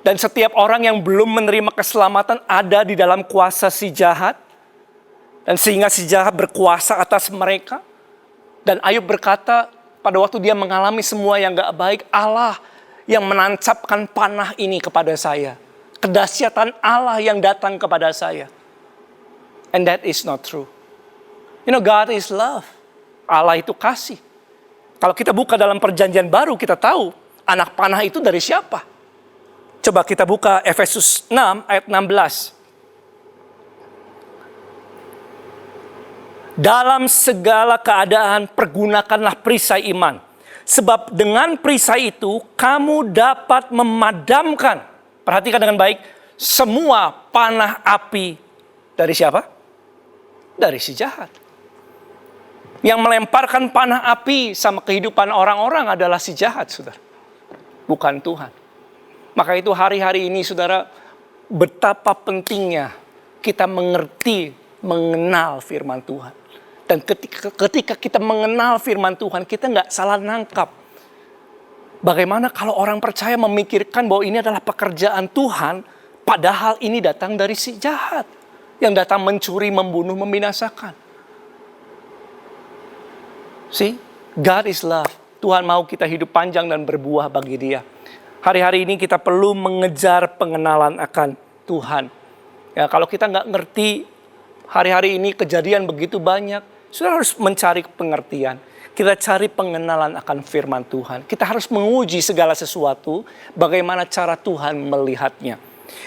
Dan setiap orang yang belum menerima keselamatan ada di dalam kuasa si jahat. Dan sehingga si jahat berkuasa atas mereka. Dan Ayub berkata, pada waktu dia mengalami semua yang gak baik, Allah yang menancapkan panah ini kepada saya. Kedahsyatan Allah yang datang kepada saya. And that is not true. You know, God is love. Allah itu kasih. Kalau kita buka dalam perjanjian baru, kita tahu anak panah itu dari siapa. Coba kita buka Efesus 6 ayat 16. Dalam segala keadaan pergunakanlah perisai iman. Sebab dengan perisai itu kamu dapat memadamkan. Perhatikan dengan baik. Semua panah api dari siapa? Dari si jahat. Yang melemparkan panah api sama kehidupan orang-orang adalah si jahat, saudara. Bukan Tuhan. Maka itu hari-hari ini, saudara, betapa pentingnya kita mengerti, mengenal firman Tuhan. Dan ketika kita mengenal firman Tuhan, kita nggak salah nangkap. Bagaimana kalau orang percaya memikirkan bahwa ini adalah pekerjaan Tuhan, padahal ini datang dari si jahat. Yang datang mencuri, membunuh, membinasakan. See, God is love. Tuhan mau kita hidup panjang dan berbuah bagi Dia. Hari-hari ini kita perlu mengejar pengenalan akan Tuhan. Ya, kalau kita nggak ngerti, hari-hari ini kejadian begitu banyak, sudah harus mencari pengertian. Kita cari pengenalan akan firman Tuhan. Kita harus menguji segala sesuatu, bagaimana cara Tuhan melihatnya.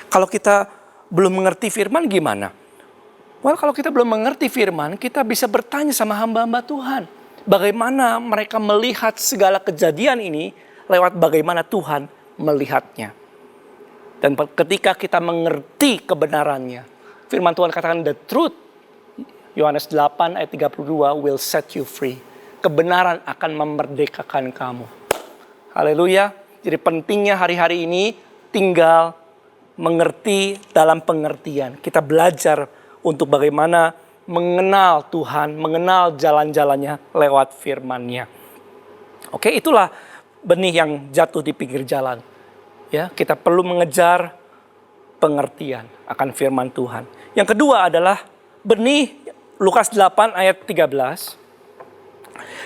Kalau kita belum mengerti firman gimana? Well, kalau kita belum mengerti firman, kita bisa bertanya sama hamba-hamba Tuhan. Bagaimana mereka melihat segala kejadian ini lewat bagaimana Tuhan melihatnya. Dan ketika kita mengerti kebenarannya, firman Tuhan katakan the truth, Yohanes 8 ayat 32 will set you free. Kebenaran akan memerdekakan kamu. Haleluya. Jadi pentingnya hari-hari ini tinggal mengerti dalam pengertian. Kita belajar untuk bagaimana mengenal Tuhan, mengenal jalan-jalannya lewat firman-Nya. Oke, itulah benih yang jatuh di pinggir jalan. Ya, kita perlu mengejar pengertian akan firman Tuhan. Yang kedua adalah benih Lukas 8 ayat 13.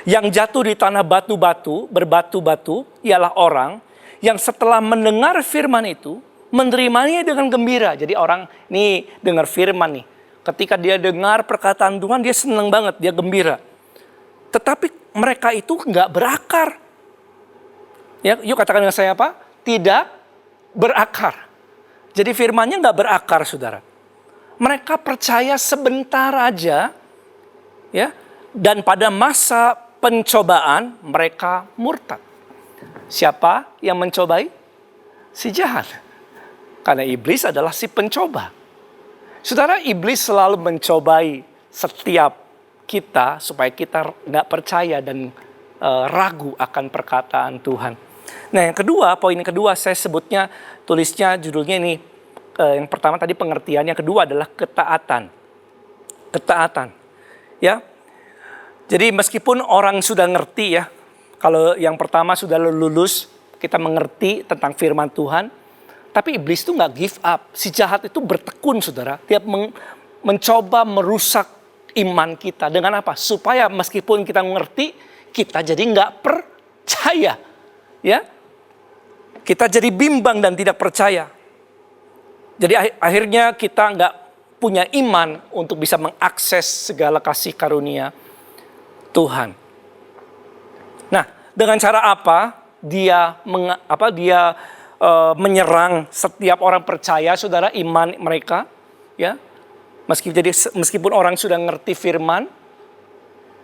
Yang jatuh di tanah batu-batu, berbatu-batu, ialah orang yang setelah mendengar firman itu, menerimanya dengan gembira. Jadi orang nih dengar firman nih. Ketika dia dengar perkataan Tuhan, dia senang banget, dia gembira. Tetapi mereka itu nggak berakar. Ya, yuk katakan dengan saya apa? Tidak berakar. Jadi firmannya nggak berakar, saudara. Mereka percaya sebentar aja, ya. Dan pada masa pencobaan mereka murtad. Siapa yang mencobai? Si jahat. Karena iblis adalah si pencoba. Saudara, iblis selalu mencobai setiap kita supaya kita nggak percaya dan ragu akan perkataan Tuhan. Nah, yang kedua, poin yang kedua saya sebutnya, tulisnya judulnya ini, yang pertama tadi pengertian, yang kedua adalah ketaatan. Ketaatan. Ya. Jadi meskipun orang sudah ngerti ya, kalau yang pertama sudah lulus, kita mengerti tentang firman Tuhan, tapi iblis itu nggak give up. Si jahat itu bertekun, saudara. Dia mencoba merusak iman kita. Dengan apa? Supaya meskipun kita mengerti, kita jadi nggak percaya. Ya, kita jadi bimbang dan tidak percaya. Jadi akhirnya kita nggak punya iman untuk bisa mengakses segala kasih karunia Tuhan. Nah, dengan cara apa dia menyerang setiap orang percaya, saudara, iman mereka, ya. Meskipun orang sudah ngerti firman,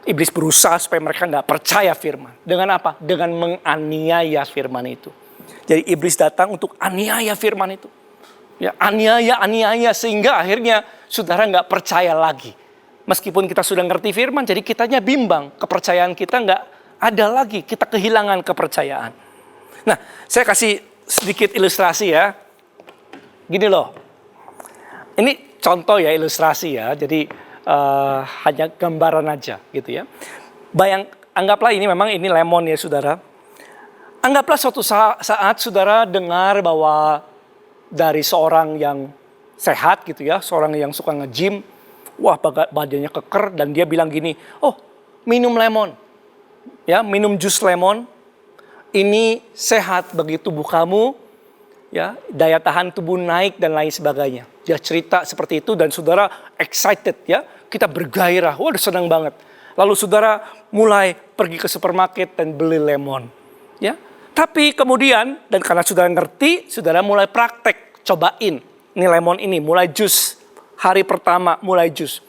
iblis berusaha supaya mereka nggak percaya firman. Dengan apa? Dengan menganiaya firman itu. Jadi iblis datang untuk aniaya firman itu. Ya, aniaya sehingga akhirnya saudara nggak percaya lagi. Meskipun kita sudah ngerti firman, jadi kitanya bimbang. Kepercayaan kita nggak ada lagi, kita kehilangan kepercayaan. Nah, saya kasih sedikit ilustrasi ya. Gini loh, ini contoh ya, ilustrasi ya, jadi hanya gambaran aja gitu ya. Anggaplah ini lemon ya saudara. Anggaplah suatu saat saudara dengar bahwa dari seorang yang sehat gitu ya, seorang yang suka nge-gym, wah badannya keker dan dia bilang gini, oh minum lemon, ya minum jus lemon, ini sehat bagi tubuh kamu, ya daya tahan tubuh naik dan lain sebagainya. Dia cerita seperti itu dan saudara excited ya, kita bergairah, wah udah senang banget. Lalu saudara mulai pergi ke supermarket dan beli lemon, ya. Tapi kemudian, dan karena saudara ngerti, saudara mulai praktek, cobain. Ini lemon ini, mulai jus. Hari pertama mulai jus.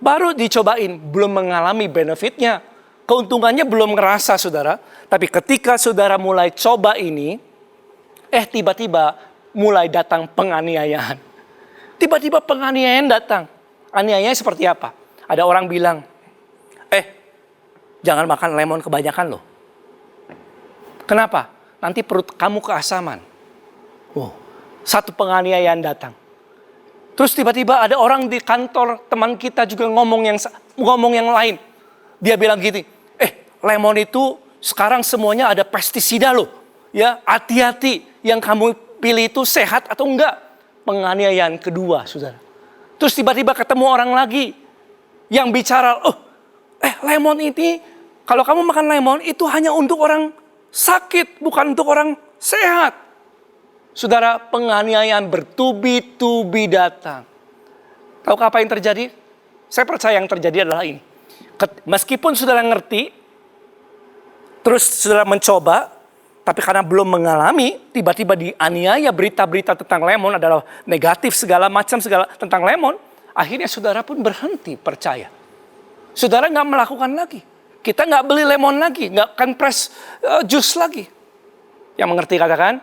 Baru dicobain, belum mengalami benefitnya. Keuntungannya belum ngerasa saudara. Tapi ketika saudara mulai coba ini, tiba-tiba mulai datang penganiayaan. Tiba-tiba penganiayaan datang. Aniayanya seperti apa? Ada orang bilang, jangan makan lemon kebanyakan loh. Kenapa? Nanti perut kamu keasaman. Wow, satu penganiayaan datang. Terus tiba-tiba ada orang di kantor teman kita juga ngomong yang lain. Dia bilang gini, lemon itu sekarang semuanya ada pestisida loh. Ya, hati-hati yang kamu pilih itu sehat atau enggak. Penganiayaan kedua, saudara. Terus tiba-tiba ketemu orang lagi yang bicara, lemon ini, kalau kamu makan lemon itu hanya untuk orang sakit, bukan untuk orang sehat. Saudara, penganiayaan bertubi-tubi datang. Tahu apa yang terjadi? Saya percaya yang terjadi adalah ini. Meskipun saudara ngerti, terus saudara mencoba, tapi karena belum mengalami, tiba-tiba dianiaya berita-berita tentang lemon adalah negatif segala macam tentang lemon, akhirnya saudara pun berhenti percaya. Saudara nggak melakukan lagi. Kita nggak beli lemon lagi, nggak akan press jus lagi. Yang mengerti katakan,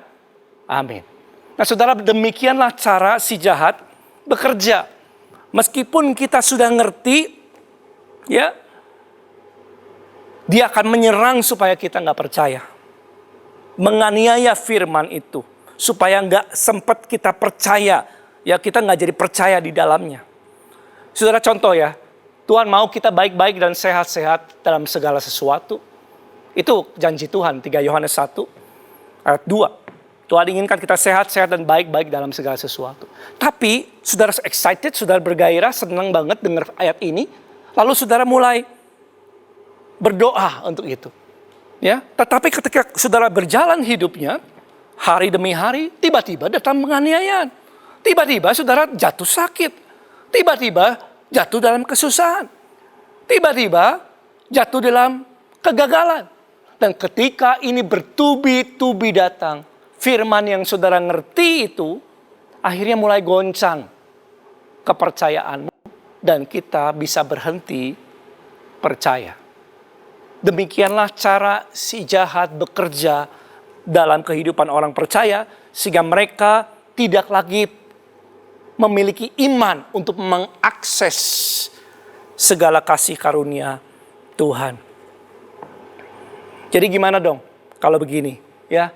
amin. Nah saudara, demikianlah cara si jahat bekerja. Meskipun kita sudah ngerti, ya, dia akan menyerang supaya kita nggak percaya. Menganiaya firman itu, supaya nggak sempat kita percaya, ya kita nggak jadi percaya di dalamnya. Saudara, contoh ya, Tuhan mau kita baik-baik dan sehat-sehat dalam segala sesuatu. Itu janji Tuhan, 3 Yohanes 1 ayat 2. Tuhan inginkan kita sehat-sehat dan baik-baik dalam segala sesuatu. Tapi saudara excited, saudara bergairah, senang banget dengar ayat ini. Lalu saudara mulai berdoa untuk itu. Ya, tetapi ketika saudara berjalan hidupnya, hari demi hari, tiba-tiba datang penganiayaan. Tiba-tiba saudara jatuh sakit. Tiba-tiba jatuh dalam kesusahan. Tiba-tiba jatuh dalam kegagalan. Dan ketika ini bertubi-tubi datang, firman yang saudara ngerti itu, akhirnya mulai goncang kepercayaanmu. Dan kita bisa berhenti percaya. Demikianlah cara si jahat bekerja dalam kehidupan orang percaya, sehingga mereka tidak lagi memiliki iman untuk mengakses segala kasih karunia Tuhan. Jadi gimana dong kalau begini, ya?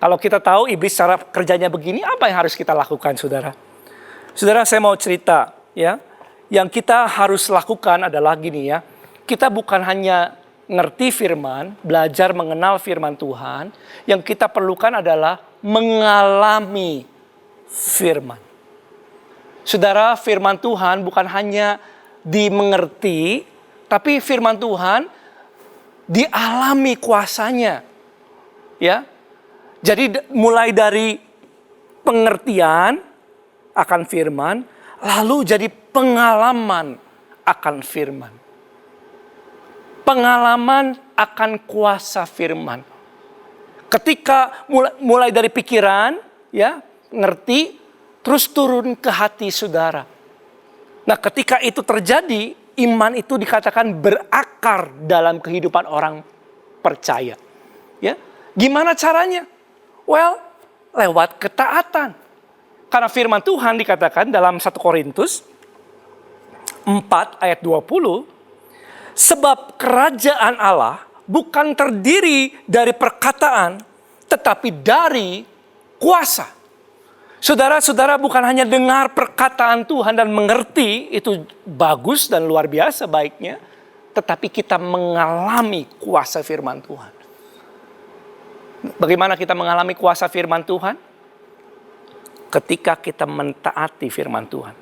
Kalau kita tahu iblis cara kerjanya begini, apa yang harus kita lakukan, saudara? Saudara, saya mau cerita, ya. Yang kita harus lakukan adalah gini ya. Kita bukan hanya ngerti firman, belajar mengenal firman Tuhan. Yang kita perlukan adalah mengalami firman. Saudara, firman Tuhan bukan hanya dimengerti, tapi firman Tuhan dialami kuasanya. Ya. Jadi mulai dari pengertian akan firman, lalu jadi pengalaman akan firman. Pengalaman akan kuasa firman. Ketika mulai dari pikiran, ya, ngerti, terus turun ke hati saudara. Nah, ketika itu terjadi, iman itu dikatakan berakar dalam kehidupan orang percaya. Ya, gimana caranya? Well, lewat ketaatan. Karena firman Tuhan dikatakan dalam 1 Korintus 4 ayat 20, sebab kerajaan Allah bukan terdiri dari perkataan, tetapi dari kuasa. Saudara-saudara bukan hanya dengar perkataan Tuhan dan mengerti, itu bagus dan luar biasa baiknya, tetapi kita mengalami kuasa firman Tuhan. Bagaimana kita mengalami kuasa firman Tuhan? Ketika kita mentaati firman Tuhan.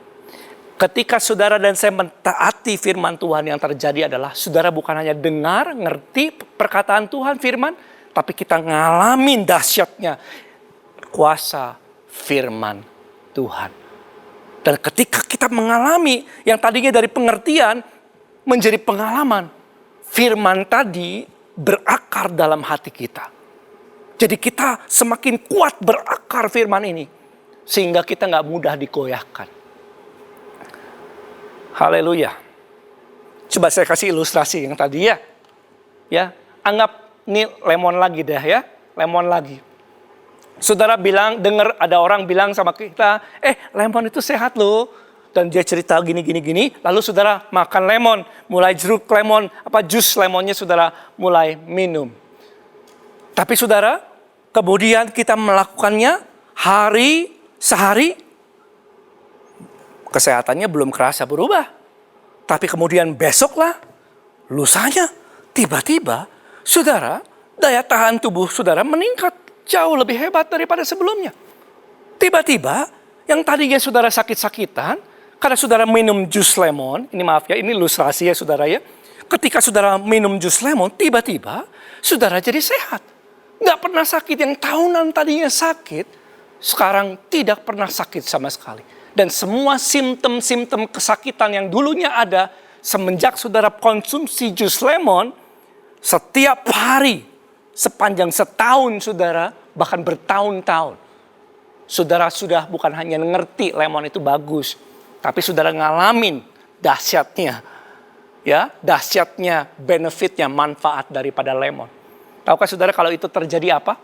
Ketika saudara dan saya mentaati firman Tuhan, yang terjadi adalah saudara bukan hanya dengar, ngerti perkataan Tuhan firman, tapi kita ngalamin dahsyatnya kuasa firman Tuhan. Dan ketika kita mengalami yang tadinya dari pengertian menjadi pengalaman, firman tadi berakar dalam hati kita. Jadi kita semakin kuat berakar firman ini, sehingga kita nggak mudah digoyahkan. Haleluya. Coba saya kasih ilustrasi yang tadi ya. Ya, anggap ini lemon lagi deh ya, lemon lagi. Saudara bilang, dengar ada orang bilang sama kita, lemon itu sehat loh. Dan dia cerita gini, lalu saudara makan lemon, mulai jeruk lemon, jus lemonnya saudara mulai minum. Tapi saudara, kemudian kita melakukannya sehari, kesehatannya belum kerasa berubah. Tapi kemudian besoklah, lusanya, tiba-tiba, saudara, daya tahan tubuh saudara meningkat jauh lebih hebat daripada sebelumnya. Tiba-tiba, yang tadinya saudara sakit-sakitan, karena saudara minum jus lemon, ini maaf ya, ini ilustrasi ya saudara ya. Ketika saudara minum jus lemon, tiba-tiba saudara jadi sehat. Nggak pernah sakit, yang tahunan tadinya sakit, sekarang tidak pernah sakit sama sekali. Dan semua simptom-simptom kesakitan yang dulunya ada, semenjak saudara konsumsi jus lemon, setiap hari, sepanjang setahun saudara, bahkan bertahun-tahun. Saudara sudah bukan hanya ngerti lemon itu bagus, tapi saudara ngalamin dahsyatnya, ya, dahsyatnya, benefitnya, manfaat daripada lemon. Tahukah saudara kalau itu terjadi apa?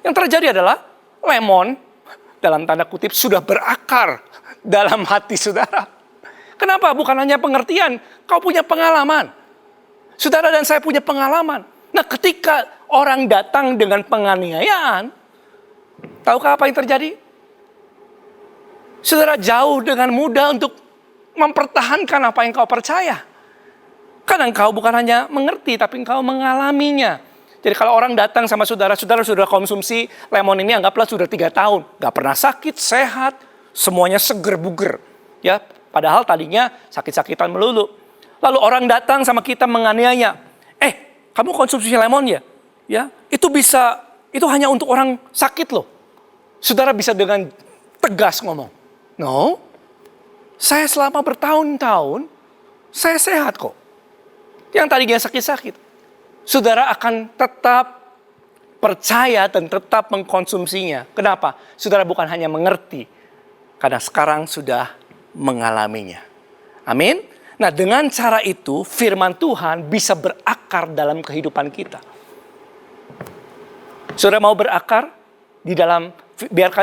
Yang terjadi adalah lemon, dalam tanda kutip, sudah berakar dalam hati saudara. Kenapa? Bukan hanya pengertian, kau punya pengalaman. Saudara dan saya punya pengalaman. Nah, ketika orang datang dengan penganiayaan, tahukah apa yang terjadi? Saudara jauh dengan mudah untuk mempertahankan apa yang kau percaya. Karena engkau bukan hanya mengerti, tapi engkau mengalaminya. Jadi kalau orang datang sama saudara sudah konsumsi lemon ini, anggaplah sudah 3 tahun. Gak pernah sakit, sehat, semuanya seger buger. Ya, padahal tadinya sakit-sakitan melulu. Lalu orang datang sama kita menganiaya. Kamu konsumsi lemon ya? Ya, itu hanya untuk orang sakit loh. Saudara bisa dengan tegas ngomong. No, saya selama bertahun-tahun, saya sehat kok. Yang tadinya sakit-sakit. Saudara akan tetap percaya dan tetap mengkonsumsinya. Kenapa? Saudara bukan hanya mengerti, karena sekarang sudah mengalaminya. Amin. Nah, dengan cara itu firman Tuhan bisa berakar dalam kehidupan kita. Saudara mau berakar di dalam,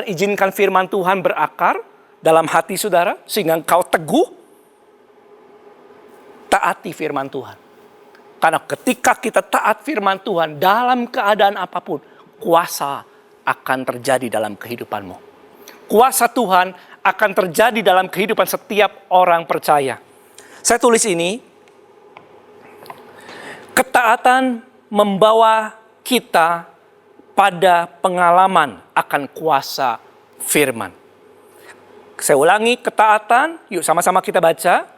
izinkan firman Tuhan berakar dalam hati saudara sehingga engkau teguh. Taati firman Tuhan. Karena ketika kita taat firman Tuhan dalam keadaan apapun, kuasa akan terjadi dalam kehidupanmu. Kuasa Tuhan akan terjadi dalam kehidupan setiap orang percaya. Saya tulis ini, ketaatan membawa kita pada pengalaman akan kuasa firman. Saya ulangi, ketaatan, yuk sama-sama kita baca.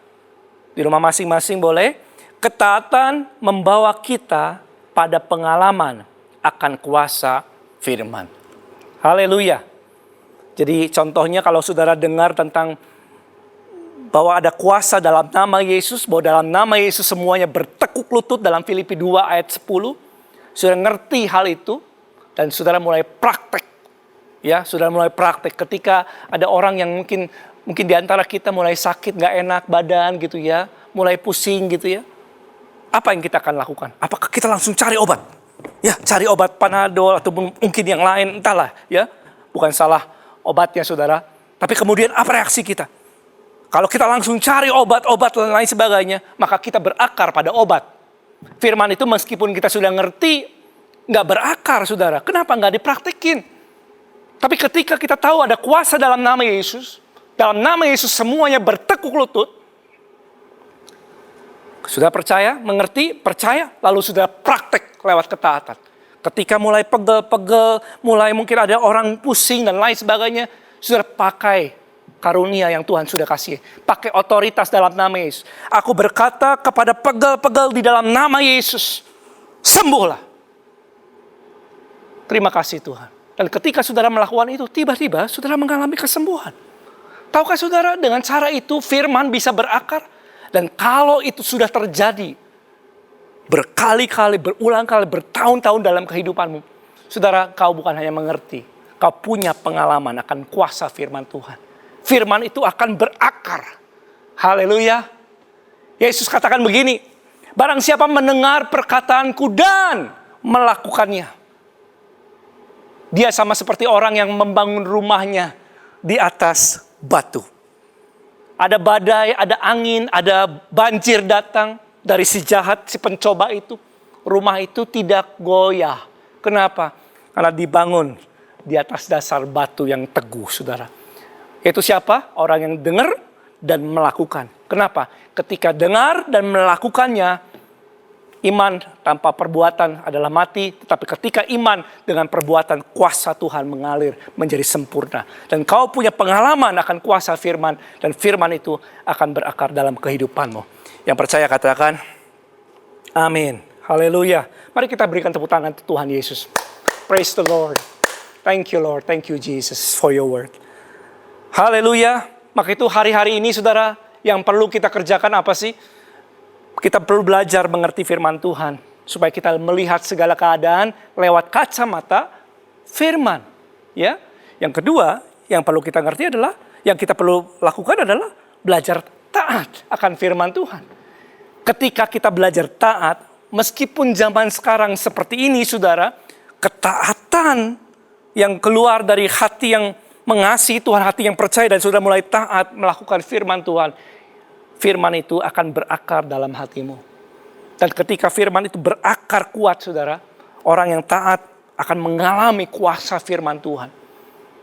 Di rumah masing-masing boleh. Ketaatan membawa kita pada pengalaman akan kuasa firman. Haleluya. Jadi contohnya kalau saudara dengar tentang bahwa ada kuasa dalam nama Yesus, bahwa dalam nama Yesus semuanya bertekuk lutut dalam Filipi 2 ayat 10. Saudara ngerti hal itu dan saudara mulai praktek. Ya, saudara mulai praktek ketika ada orang yang mungkin di antara kita mulai sakit, gak enak badan gitu ya, mulai pusing gitu ya. Apa yang kita akan lakukan? Apakah kita langsung cari obat? Ya, cari obat Panadol atau mungkin yang lain, entahlah ya. Bukan salah obatnya saudara. Tapi kemudian apa reaksi kita? Kalau kita langsung cari obat-obat dan lain sebagainya, maka kita berakar pada obat. Firman itu meskipun kita sudah ngerti, nggak berakar, saudara. Kenapa nggak dipraktekin? Tapi ketika kita tahu ada kuasa dalam nama Yesus, dalam nama Yesus semuanya bertekuk lutut. Sudah percaya, mengerti, percaya, lalu sudah praktek lewat ketaatan. Ketika mulai pegel-pegel, mulai mungkin ada orang pusing dan lain sebagainya, sudah pakai karunia yang Tuhan sudah kasih. Pakai otoritas dalam nama Yesus. Aku berkata kepada pegel-pegel di dalam nama Yesus, sembuhlah. Terima kasih Tuhan. Dan ketika saudara melakukan itu, tiba-tiba saudara mengalami kesembuhan. Tahukah saudara, dengan cara itu firman bisa berakar. Dan kalau itu sudah terjadi berkali-kali, berulang kali, bertahun-tahun dalam kehidupanmu, saudara, kau bukan hanya mengerti, kau punya pengalaman akan kuasa firman Tuhan. Firman itu akan berakar. Haleluya. Yesus katakan begini, barang siapa mendengar perkataanku dan melakukannya, dia sama seperti orang yang membangun rumahnya di atas batu. Ada badai, ada angin, ada banjir datang dari si jahat, si pencoba itu. Rumah itu tidak goyah. Kenapa? Karena dibangun di atas dasar batu yang teguh, saudara. Itu siapa? Orang yang dengar dan melakukan. Kenapa? Ketika dengar dan melakukannya, iman tanpa perbuatan adalah mati. Tetapi ketika iman dengan perbuatan, kuasa Tuhan mengalir menjadi sempurna. Dan kau punya pengalaman akan kuasa firman. Dan firman itu akan berakar dalam kehidupanmu. Yang percaya katakan, amin. Haleluya. Mari kita berikan tepuk tangan untuk Tuhan Yesus. Praise the Lord. Thank you Lord. Thank you Jesus for your word. Haleluya. Maka itu hari-hari ini saudara, yang perlu kita kerjakan apa sih? Kita perlu belajar mengerti firman Tuhan. Supaya kita melihat segala keadaan lewat kacamata firman. Ya. Yang kedua, yang perlu kita ngerti adalah, yang kita perlu lakukan adalah belajar taat akan firman Tuhan. Ketika kita belajar taat, meskipun zaman sekarang seperti ini saudara, ketaatan yang keluar dari hati yang mengasihi Tuhan, hati yang percaya dan sudah mulai taat melakukan firman Tuhan, firman itu akan berakar dalam hatimu. Dan ketika firman itu berakar kuat saudara, orang yang taat akan mengalami kuasa firman Tuhan.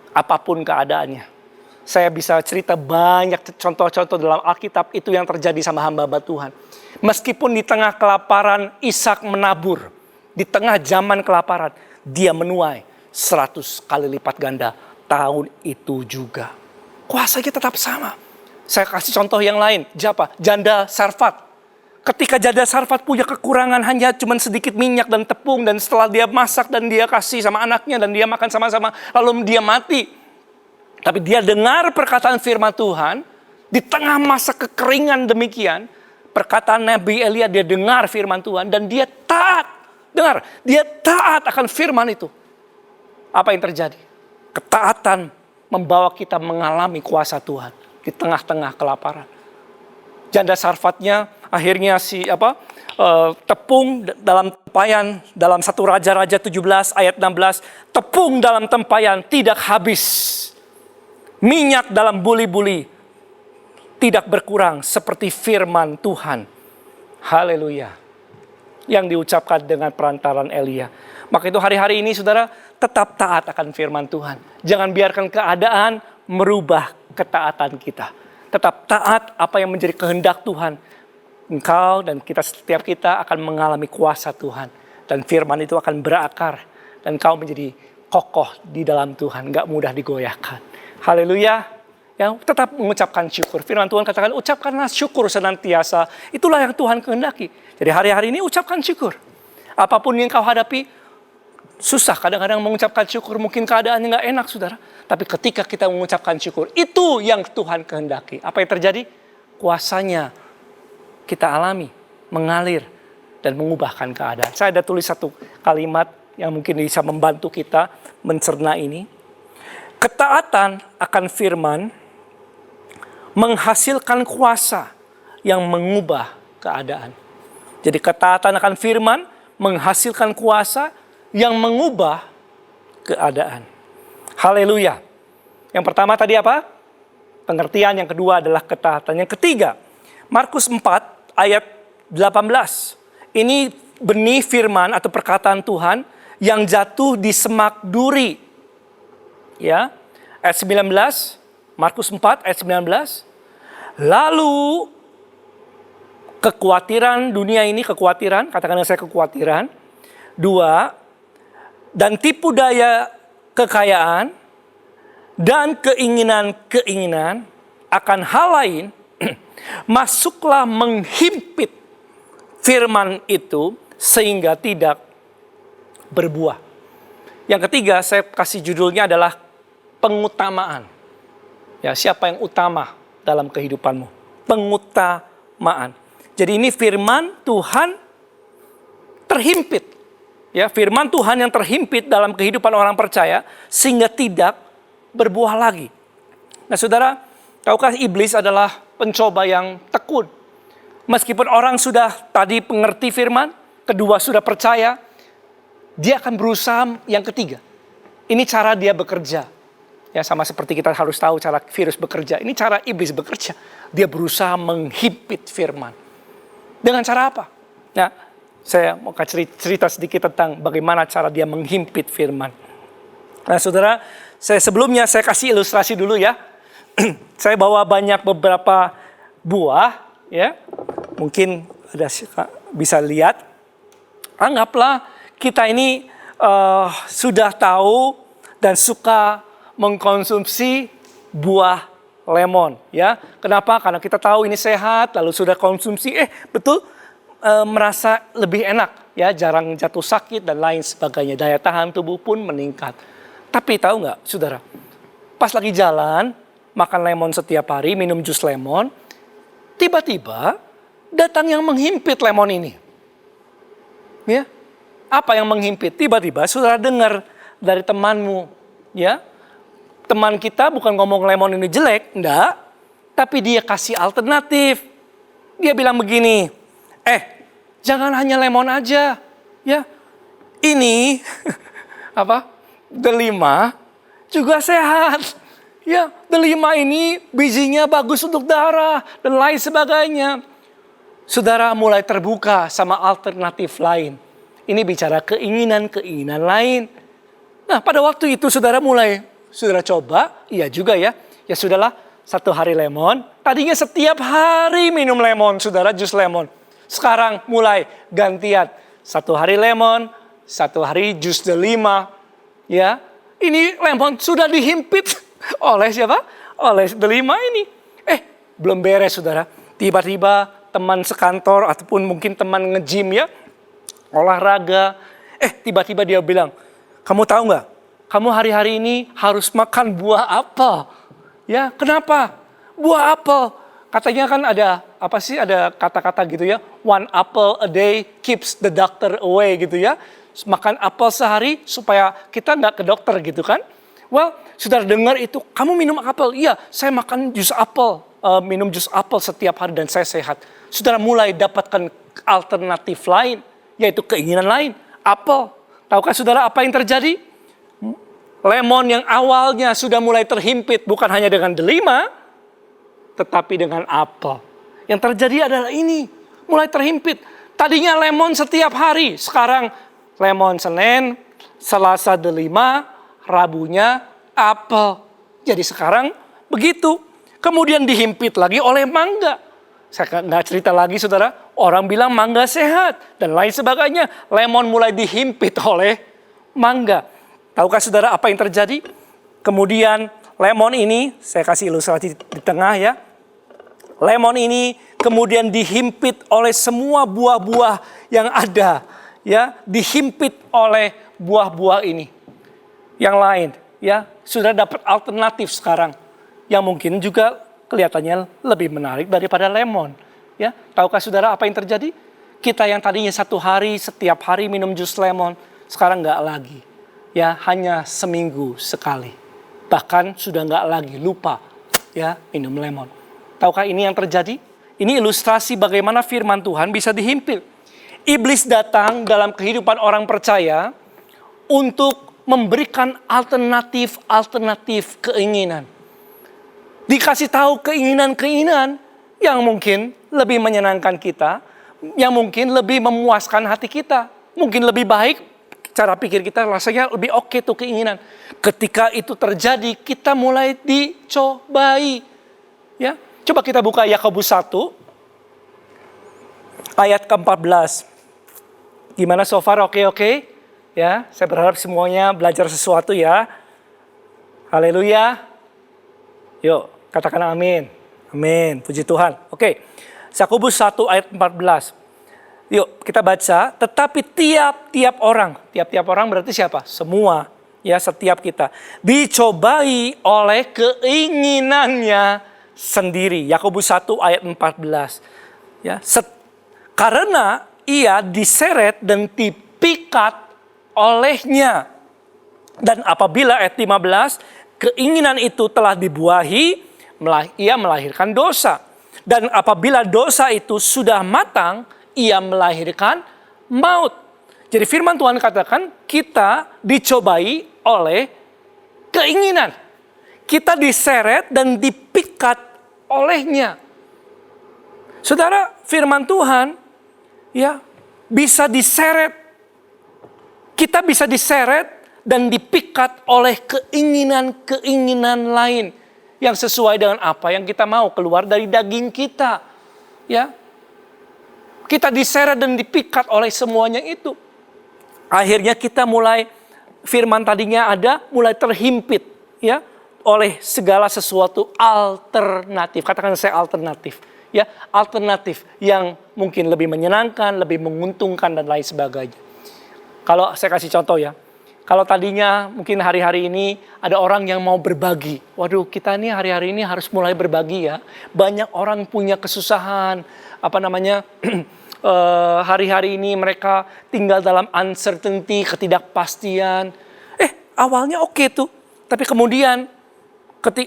Apapun keadaannya. Saya bisa cerita banyak contoh-contoh dalam Alkitab itu yang terjadi sama hamba-hamba Tuhan. Meskipun di tengah kelaparan Ishak menabur. Di tengah zaman kelaparan dia menuai 100 kali lipat ganda tahun itu juga. Kuasanya tetap sama. Saya kasih contoh yang lain. Siapa? Janda Sarfat. Ketika janda Sarfat punya kekurangan hanya cuma sedikit minyak dan tepung. Dan setelah dia masak dan dia kasih sama anaknya. Dan dia makan sama-sama. Lalu dia mati. Tapi dia dengar perkataan firman Tuhan. Di tengah masa kekeringan demikian. Perkataan Nabi Elia, dia dengar firman Tuhan. Dan dia taat. Dengar. Dia taat akan firman itu. Apa yang terjadi? Ketaatan membawa kita mengalami kuasa Tuhan. Di tengah-tengah kelaparan. Janda Sarfatnya akhirnya tepung dalam tempayan dalam 1 Raja-Raja 17 ayat 16. Tepung dalam tempayan tidak habis. Minyak dalam buli-buli tidak berkurang seperti firman Tuhan. Haleluya. Yang diucapkan dengan perantaran Elia. Maka itu hari-hari ini saudara tetap taat akan firman Tuhan. Jangan biarkan keadaan merubah ketaatan kita. Tetap taat apa yang menjadi kehendak Tuhan. Engkau dan setiap kita akan mengalami kuasa Tuhan. Dan firman itu akan berakar. Dan kau menjadi kokoh di dalam Tuhan. Gak mudah digoyahkan. Haleluya. Ya, tetap mengucapkan syukur. Firman Tuhan katakan ucapkanlah syukur senantiasa. Itulah yang Tuhan kehendaki. Jadi hari-hari ini ucapkan syukur. Apapun yang kau hadapi, susah kadang-kadang mengucapkan syukur. Mungkin keadaannya gak enak saudara. Tapi ketika kita mengucapkan syukur, itu yang Tuhan kehendaki. Apa yang terjadi? Kuasanya kita alami, mengalir, dan mengubahkan keadaan. Saya ada tulis satu kalimat yang mungkin bisa membantu kita mencerna ini. Ketaatan akan firman menghasilkan kuasa yang mengubah keadaan. Jadi ketaatan akan firman menghasilkan kuasa yang mengubah keadaan. Haleluya. Yang pertama tadi apa? pengertian. Yang kedua adalah ketaatan. Yang ketiga, Markus 4 ayat 18. Ini benih firman atau perkataan Tuhan yang jatuh di semak duri. Ya, ayat 19, Markus 4 ayat 19. Lalu kekhawatiran dunia ini, katakan saya kekhawatiran. 2, dan tipu daya kekayaan dan keinginan-keinginan akan hal lain, masuklah menghimpit firman itu sehingga tidak berbuah. Yang ketiga, saya kasih judulnya adalah pengutamaan. Ya, siapa yang utama dalam kehidupanmu? Pengutamaan. Jadi ini firman Tuhan terhimpit. Ya, firman Tuhan yang terhimpit dalam kehidupan orang percaya sehingga tidak berbuah lagi. Nah, saudara, tahukah iblis adalah pencoba yang tekun? Meskipun orang sudah tadi mengerti firman, kedua sudah percaya, dia akan berusaha yang ketiga. Ini cara dia bekerja. Ya, sama seperti kita harus tahu cara virus bekerja. Ini cara iblis bekerja. Dia berusaha menghimpit firman. Dengan cara apa? Nah, saya mau cerita sedikit tentang bagaimana cara dia menghimpit firman. Nah, saudara, sebelumnya saya kasih ilustrasi dulu ya. Saya bawa beberapa buah, ya. Mungkin bisa lihat. Anggaplah kita ini sudah tahu dan suka mengkonsumsi buah lemon, ya. Kenapa? Karena kita tahu ini sehat, lalu sudah konsumsi, betul. Merasa lebih enak, ya, jarang jatuh sakit dan lain sebagainya. Daya tahan tubuh pun meningkat. Tapi tahu nggak, saudara? Pas lagi jalan, makan lemon setiap hari, minum jus lemon, tiba-tiba datang yang menghimpit lemon ini. Ya, apa yang menghimpit? Tiba-tiba saudara dengar dari temanmu, ya, teman kita bukan ngomong lemon ini jelek, enggak, tapi dia kasih alternatif. Dia bilang begini, jangan hanya lemon aja, ya. Ini delima juga sehat. Ya, delima ini bijinya bagus untuk darah dan lain sebagainya. Saudara mulai terbuka sama alternatif lain. Ini bicara keinginan-keinginan lain. Nah, pada waktu itu saudara coba, iya juga ya. Ya sudahlah, 1 hari lemon. Tadinya setiap hari minum lemon, saudara, jus lemon. Sekarang mulai gantian. 1 hari lemon, 1 hari jus delima. Ya, ini lemon sudah dihimpit oleh siapa? Oleh delima ini. Belum beres, saudara. Tiba-tiba teman sekantor ataupun mungkin teman nge-gym, ya, olahraga. Tiba-tiba dia bilang, kamu tahu nggak? Kamu hari-hari ini harus makan buah apel. Ya, kenapa? Buah apel. Katanya kan ada kata-kata gitu ya. 1 apple a day keeps the doctor away gitu ya. Makan apel sehari supaya kita nggak ke dokter gitu kan. Well, saudara dengar itu, kamu minum apel. Iya, saya makan jus apel. Minum jus apel setiap hari dan saya sehat. Saudara mulai dapatkan alternatif lain, yaitu keinginan lain. Apel. Tahukah saudara apa yang terjadi? Lemon yang awalnya sudah mulai terhimpit bukan hanya dengan delima, tetapi dengan apel. Yang terjadi adalah ini, mulai terhimpit. Tadinya lemon setiap hari, sekarang lemon Senin, Selasa delima, Rabunya apel. Jadi sekarang begitu. Kemudian dihimpit lagi oleh mangga. Saya nggak cerita lagi, saudara. Orang bilang mangga sehat dan lain sebagainya. Lemon mulai dihimpit oleh mangga. Tahukah saudara apa yang terjadi? Kemudian lemon ini, saya kasih ilustrasi di tengah ya. Lemon ini kemudian dihimpit oleh semua buah-buah yang ada. Ya, dihimpit oleh buah-buah ini. Yang lain, ya, sudah dapat alternatif sekarang. Yang mungkin juga kelihatannya lebih menarik daripada lemon. Ya, tahukah saudara apa yang terjadi? Kita yang tadinya setiap hari minum jus lemon, sekarang nggak lagi. Ya, hanya seminggu sekali. Bahkan sudah nggak lagi, lupa ya minum lemon. Tahukah ini yang terjadi? Ini ilustrasi bagaimana firman Tuhan bisa dihimpit. Iblis datang dalam kehidupan orang percaya untuk memberikan alternatif keinginan. dikasih tahu keinginan-keinginan yang mungkin lebih menyenangkan kita, yang mungkin lebih memuaskan hati kita, mungkin lebih baik cara pikir kita rasanya lebih oke tuh keinginan. Ketika itu terjadi, kita mulai dicobai. Ya, coba kita buka Yakobus 1 ayat ke-14. Gimana so far? Oke? Ya, saya berharap semuanya belajar sesuatu ya. Haleluya. Yuk, katakan amin. Amin. Puji Tuhan. Oke. Yakobus 1 ayat 14. Yuk, kita baca. Tetapi tiap-tiap orang berarti siapa? Semua, ya, setiap kita dicobai oleh keinginannya sendiri. Yakobus 1 ayat 14. Ya, karena ia diseret dan dipikat olehnya. Dan apabila ayat 15, keinginan itu telah dibuahi, ia melahirkan dosa. Dan apabila dosa itu sudah matang, ia melahirkan maut. Jadi firman Tuhan katakan kita dicobai oleh keinginan. Kita diseret dan dipikat olehnya. Saudara, firman Tuhan ya bisa diseret. Kita bisa diseret dan dipikat oleh keinginan-keinginan lain yang sesuai dengan apa yang kita mau keluar dari daging kita. Ya. Kita diseret dan dipikat oleh semuanya itu. Akhirnya kita mulai, firman tadinya ada, mulai terhimpit ya oleh segala sesuatu alternatif. Katakan saya alternatif. Ya, alternatif yang mungkin lebih menyenangkan, lebih menguntungkan dan lain sebagainya. Kalau saya kasih contoh ya, kalau tadinya mungkin hari-hari ini ada orang yang mau berbagi. Waduh, kita nih hari-hari ini harus mulai berbagi ya. Banyak orang punya kesusahan, hari-hari ini mereka tinggal dalam uncertainty, ketidakpastian. Awalnya oke tuh, tapi kemudian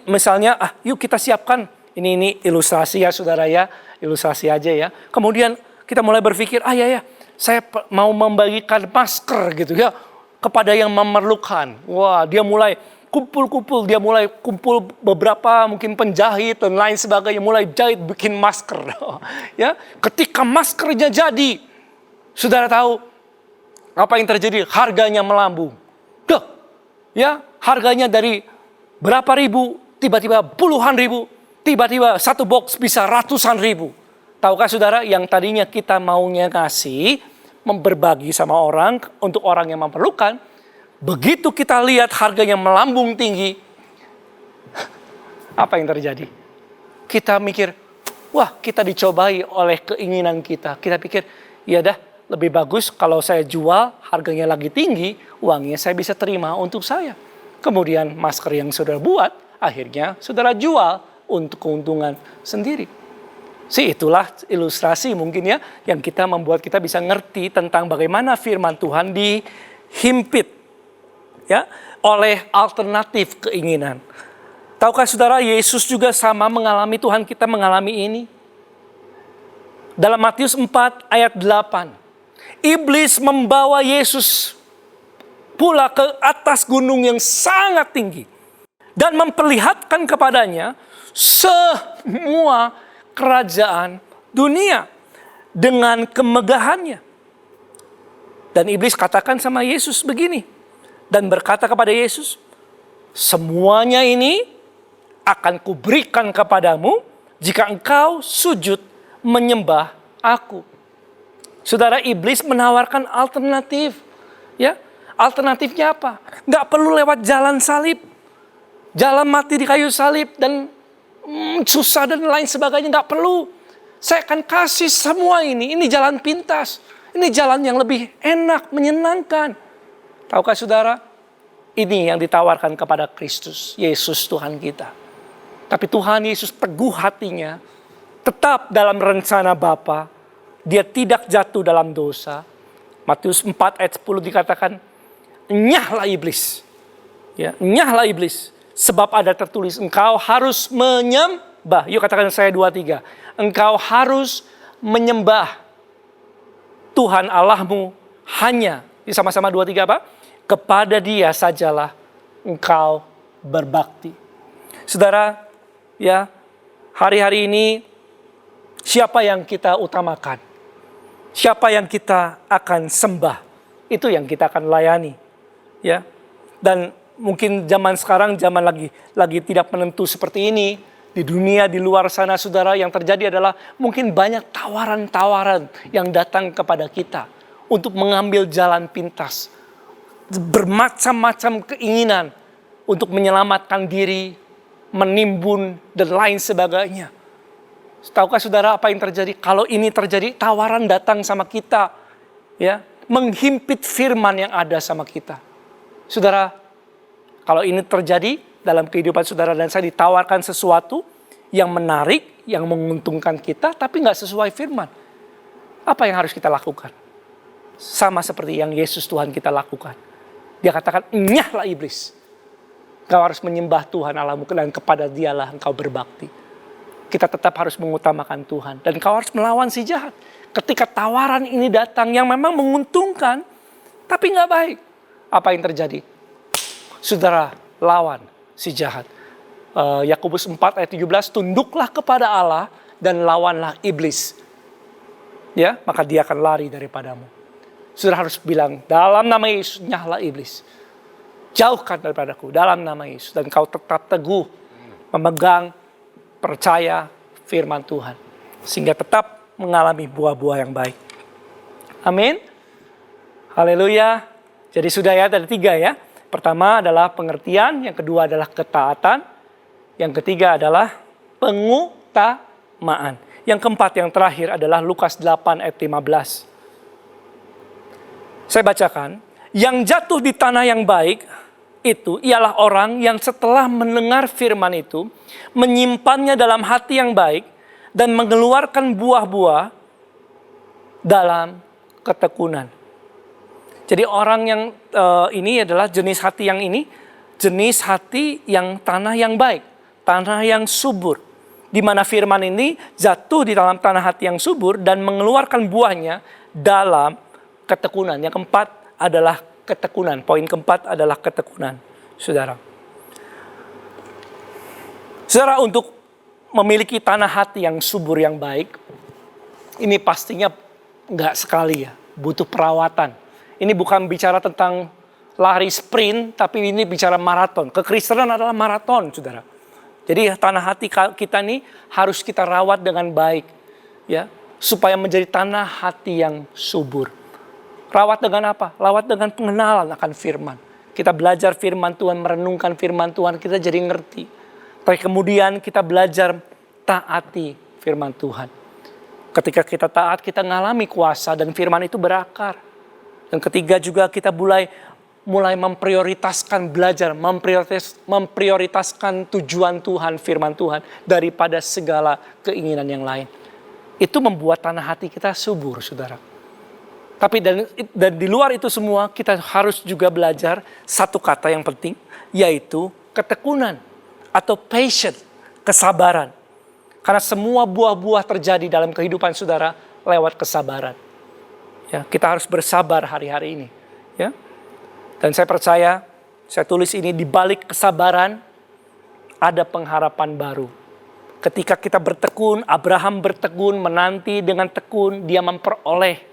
misalnya, yuk kita siapkan. Ini ilustrasi ya saudara ya, ilustrasi aja ya. Kemudian kita mulai berpikir, ya. Saya mau membagikan masker gitu ya kepada yang memerlukan. Wah, dia mulai kumpul-kumpul, dia mulai kumpul beberapa mungkin penjahit dan lain sebagainya, mulai jahit bikin masker. Ya, ketika maskernya jadi, saudara tahu apa yang terjadi? Harganya melambung. Ya, harganya dari berapa ribu tiba-tiba puluhan ribu, tiba-tiba satu box bisa ratusan ribu. Tahukah saudara, yang tadinya kita maunya kasih, berbagi sama orang, untuk orang yang memerlukan, begitu kita lihat harganya melambung tinggi, apa yang terjadi? Kita mikir, wah kita dicobai oleh keinginan kita. Kita pikir, ya dah lebih bagus kalau saya jual, harganya lagi tinggi, uangnya saya bisa terima untuk saya. Kemudian masker yang saudara buat, akhirnya saudara jual untuk keuntungan sendiri. Itulah ilustrasi mungkin ya yang kita membuat kita bisa ngerti tentang bagaimana firman Tuhan dihimpit ya oleh alternatif keinginan. Tahukah saudara, Yesus juga sama mengalami, Tuhan kita mengalami ini. Dalam Matius 4 ayat 8. Iblis membawa Yesus pula ke atas gunung yang sangat tinggi dan memperlihatkan kepadanya semua kerajaan dunia dengan kemegahannya. Dan iblis katakan sama Yesus begini, dan berkata kepada Yesus, semuanya ini akan kuberikan kepadamu jika engkau sujud menyembah aku. Saudara, iblis menawarkan alternatif. Ya, alternatifnya apa? Nggak perlu lewat jalan salib, jalan mati di kayu salib dan susah dan lain sebagainya, nggak perlu. Saya akan kasih semua ini jalan pintas, ini jalan yang lebih enak, menyenangkan. Tahukah saudara, ini yang ditawarkan kepada Kristus, Yesus Tuhan kita. Tapi Tuhan Yesus teguh hatinya, tetap dalam rencana Bapa, dia tidak jatuh dalam dosa. Matius 4 ayat 10 dikatakan, enyahlah iblis, ya, enyahlah iblis. Sebab ada tertulis, engkau harus menyembah. Yuk katakan saya 2-3. Engkau harus menyembah Tuhan Allahmu hanya. Sama-sama 2-3 apa? Kepada dia sajalah engkau berbakti. Saudara, Ya, hari-hari ini siapa yang kita utamakan? Siapa yang kita akan sembah? Itu yang kita akan layani. Ya. Dan mungkin zaman sekarang zaman lagi tidak menentu seperti ini. Di dunia di luar sana saudara, yang terjadi adalah mungkin banyak tawaran-tawaran yang datang kepada kita untuk mengambil jalan pintas. Bermacam-macam keinginan untuk menyelamatkan diri, menimbun dan lain sebagainya. Tahukah saudara apa yang terjadi? Kalau ini terjadi, tawaran datang sama kita, ya, menghimpit firman yang ada sama kita. Saudara, kalau ini terjadi dalam kehidupan saudara dan saya, ditawarkan sesuatu yang menarik, yang menguntungkan kita, tapi nggak sesuai firman. Apa yang harus kita lakukan? Sama seperti yang Yesus Tuhan kita lakukan. Dia katakan, "Enyahlah iblis. Kau harus menyembah Tuhan Allahmu dan kepada Dialah engkau berbakti." Kita tetap harus mengutamakan Tuhan. Dan kau harus melawan si jahat. Ketika tawaran ini datang yang memang menguntungkan, tapi nggak baik. Apa yang terjadi? Saudara, lawan si jahat. Yakobus 4 ayat 17, tunduklah kepada Allah dan lawanlah iblis. Ya, maka dia akan lari daripadamu. Saudara harus bilang, dalam nama Yesus, nyahlah iblis. Jauhkan daripadaku dalam nama Yesus. Dan kau tetap teguh memegang, percaya firman Tuhan. Sehingga tetap mengalami buah-buah yang baik. Amin. Haleluya. Jadi sudah ya, ada 3 ya. Pertama adalah pengertian, yang kedua adalah ketaatan, yang ketiga adalah pengutamaan. Yang keempat, yang terakhir adalah Lukas 8 ayat 15. Saya bacakan, yang jatuh di tanah yang baik itu ialah orang yang setelah mendengar firman itu, menyimpannya dalam hati yang baik dan mengeluarkan buah-buah dalam ketekunan. Jadi orang yang ini adalah jenis hati yang ini, jenis hati yang tanah yang baik, tanah yang subur. Di mana firman ini jatuh di dalam tanah hati yang subur dan mengeluarkan buahnya dalam ketekunan. Yang keempat adalah ketekunan. Poin keempat adalah ketekunan, saudara. Saudara, untuk memiliki tanah hati yang subur yang baik, ini pastinya nggak sekali ya, butuh perawatan. Ini bukan bicara tentang lari sprint, tapi ini bicara maraton. Kekristenan adalah maraton, saudara. Jadi tanah hati kita ini harus kita rawat dengan baik, ya, supaya menjadi tanah hati yang subur. Rawat dengan apa? Rawat dengan pengenalan akan firman. Kita belajar firman Tuhan, merenungkan firman Tuhan, kita jadi ngerti. Tapi kemudian kita belajar taati firman Tuhan. Ketika kita taat, kita ngalami kuasa dan firman itu berakar. Dan ketiga juga kita mulai memprioritaskan belajar, memprioritaskan tujuan Tuhan, firman Tuhan, daripada segala keinginan yang lain. Itu membuat tanah hati kita subur, saudara. Tapi dan di luar itu semua, kita harus juga belajar satu kata yang penting, yaitu ketekunan atau patience, kesabaran. Karena semua buah-buah terjadi dalam kehidupan saudara lewat kesabaran. Ya, kita harus bersabar hari-hari ini. Ya. Dan saya percaya, saya tulis ini, di balik kesabaran ada pengharapan baru. Ketika kita bertekun, Abraham bertekun, menanti dengan tekun, dia memperoleh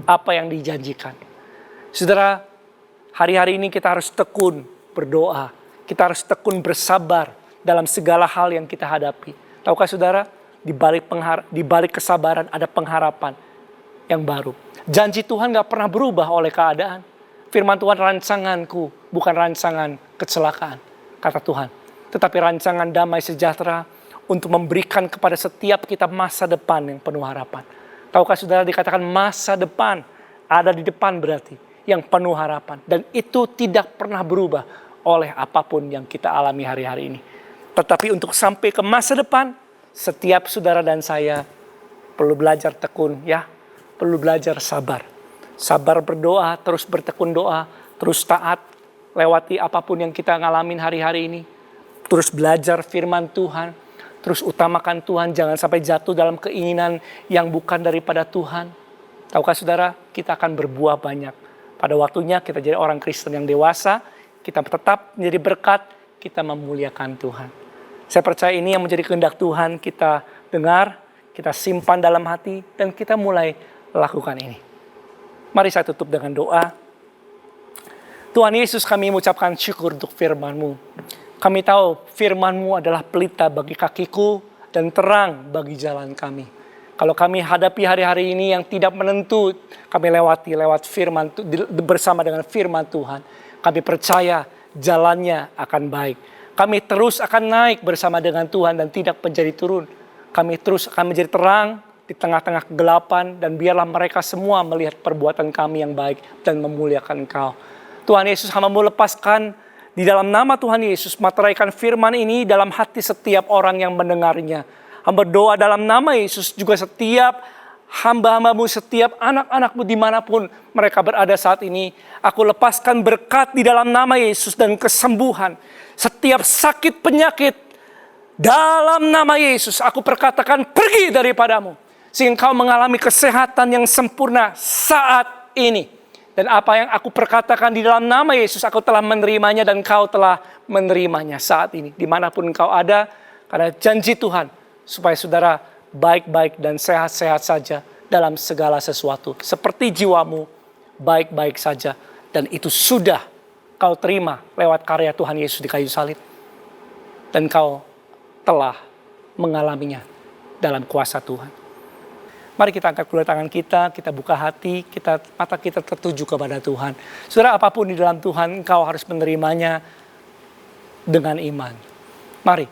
apa yang dijanjikan. Saudara, hari-hari ini kita harus tekun berdoa. Kita harus tekun bersabar dalam segala hal yang kita hadapi. Tahukah saudara, di balik kesabaran ada pengharapan yang baru. Janji Tuhan gak pernah berubah oleh keadaan. Firman Tuhan, rancanganku bukan rancangan kecelakaan, kata Tuhan. Tetapi rancangan damai sejahtera untuk memberikan kepada setiap kita masa depan yang penuh harapan. Tahukah saudara, dikatakan masa depan ada di depan berarti yang penuh harapan. Dan itu tidak pernah berubah oleh apapun yang kita alami hari-hari ini. Tetapi untuk sampai ke masa depan, setiap saudara dan saya perlu belajar tekun, ya, perlu belajar sabar. Sabar berdoa, terus bertekun doa, terus taat, lewati apapun yang kita ngalamin hari-hari ini. Terus belajar firman Tuhan, terus utamakan Tuhan, jangan sampai jatuh dalam keinginan yang bukan daripada Tuhan. Tahukah saudara, kita akan berbuah banyak. Pada waktunya kita jadi orang Kristen yang dewasa, kita tetap menjadi berkat, kita memuliakan Tuhan. Saya percaya ini yang menjadi kehendak Tuhan, kita dengar, kita simpan dalam hati, dan kita mulai lakukan ini. Mari saya tutup dengan doa. Tuhan Yesus, kami mengucapkan syukur untuk firman-Mu. Kami tahu firman-Mu adalah pelita bagi kakiku dan terang bagi jalan kami. Kalau kami hadapi hari-hari ini yang tidak menentu, kami lewati lewat firman, bersama dengan firman Tuhan. Kami percaya jalannya akan baik. Kami terus akan naik bersama dengan Tuhan dan tidak menjadi turun. Kami terus akan menjadi terang di tengah-tengah kegelapan, dan biarlah mereka semua melihat perbuatan kami yang baik dan memuliakan Engkau. Tuhan Yesus, hamba-Mu lepaskan di dalam nama Tuhan Yesus, materaikan firman ini dalam hati setiap orang yang mendengarnya. Hamba berdoa dalam nama Yesus juga setiap hamba-hamba-Mu, setiap anak-anak-Mu dimanapun mereka berada saat ini. Aku lepaskan berkat di dalam nama Yesus dan kesembuhan. Setiap sakit penyakit dalam nama Yesus aku perkatakan pergi daripadamu. Sehingga engkau mengalami kesehatan yang sempurna saat ini. Dan apa yang aku perkatakan di dalam nama Yesus, aku telah menerimanya dan kau telah menerimanya saat ini. Dimanapun engkau ada, karena janji Tuhan, supaya saudara baik-baik dan sehat-sehat saja dalam segala sesuatu. Seperti jiwamu baik-baik saja. Dan itu sudah kau terima lewat karya Tuhan Yesus di kayu salib. Dan kau telah mengalaminya dalam kuasa Tuhan. Mari kita angkat kedua tangan kita buka hati, mata kita tertuju kepada Tuhan. Saudara, apapun di dalam Tuhan, engkau harus menerimanya dengan iman. Mari.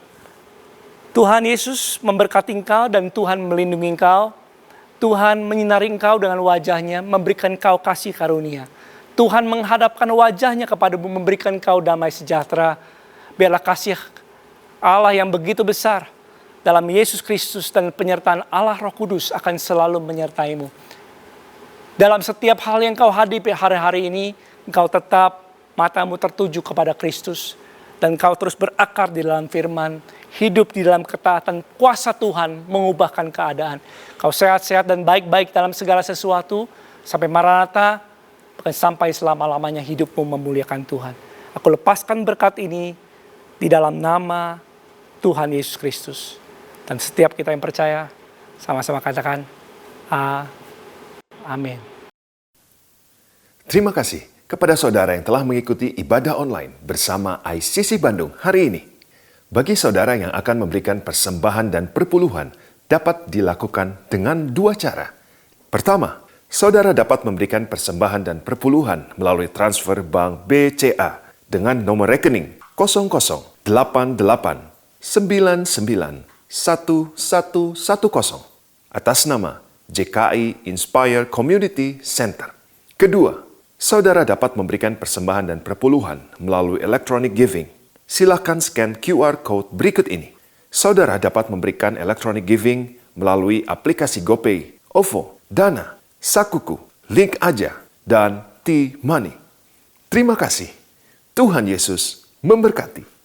Tuhan Yesus memberkati engkau dan Tuhan melindungi engkau. Tuhan menyinari engkau dengan wajahnya, memberikan engkau kasih karunia. Tuhan menghadapkan wajahnya kepadamu, memberikan engkau damai sejahtera. Biarlah kasih Allah yang begitu besar dalam Yesus Kristus dan penyertaan Allah Roh Kudus akan selalu menyertaimu. Dalam setiap hal yang kau hadapi hari-hari ini, engkau tetap matamu tertuju kepada Kristus. Dan kau terus berakar di dalam firman, hidup di dalam ketaatan kuasa Tuhan mengubahkan keadaan. Kau sehat-sehat dan baik-baik dalam segala sesuatu, sampai Maranatha, bahkan sampai selama-lamanya hidupmu memuliakan Tuhan. Aku lepaskan berkat ini di dalam nama Tuhan Yesus Kristus. Dan setiap kita yang percaya, sama-sama katakan, amin. Terima kasih kepada saudara yang telah mengikuti ibadah online bersama ICC Bandung hari ini. Bagi saudara yang akan memberikan persembahan dan perpuluhan, dapat dilakukan dengan dua cara. Pertama, saudara dapat memberikan persembahan dan perpuluhan melalui transfer bank BCA dengan nomor rekening 0088991110 atas nama JKI Inspire Community Center. Kedua, saudara dapat memberikan persembahan dan perpuluhan melalui electronic giving. Silakan scan QR code berikut ini. Saudara dapat memberikan electronic giving melalui aplikasi GoPay, OVO, Dana, Sakuku, Link Aja, dan T-Money. Terima kasih. Tuhan Yesus memberkati.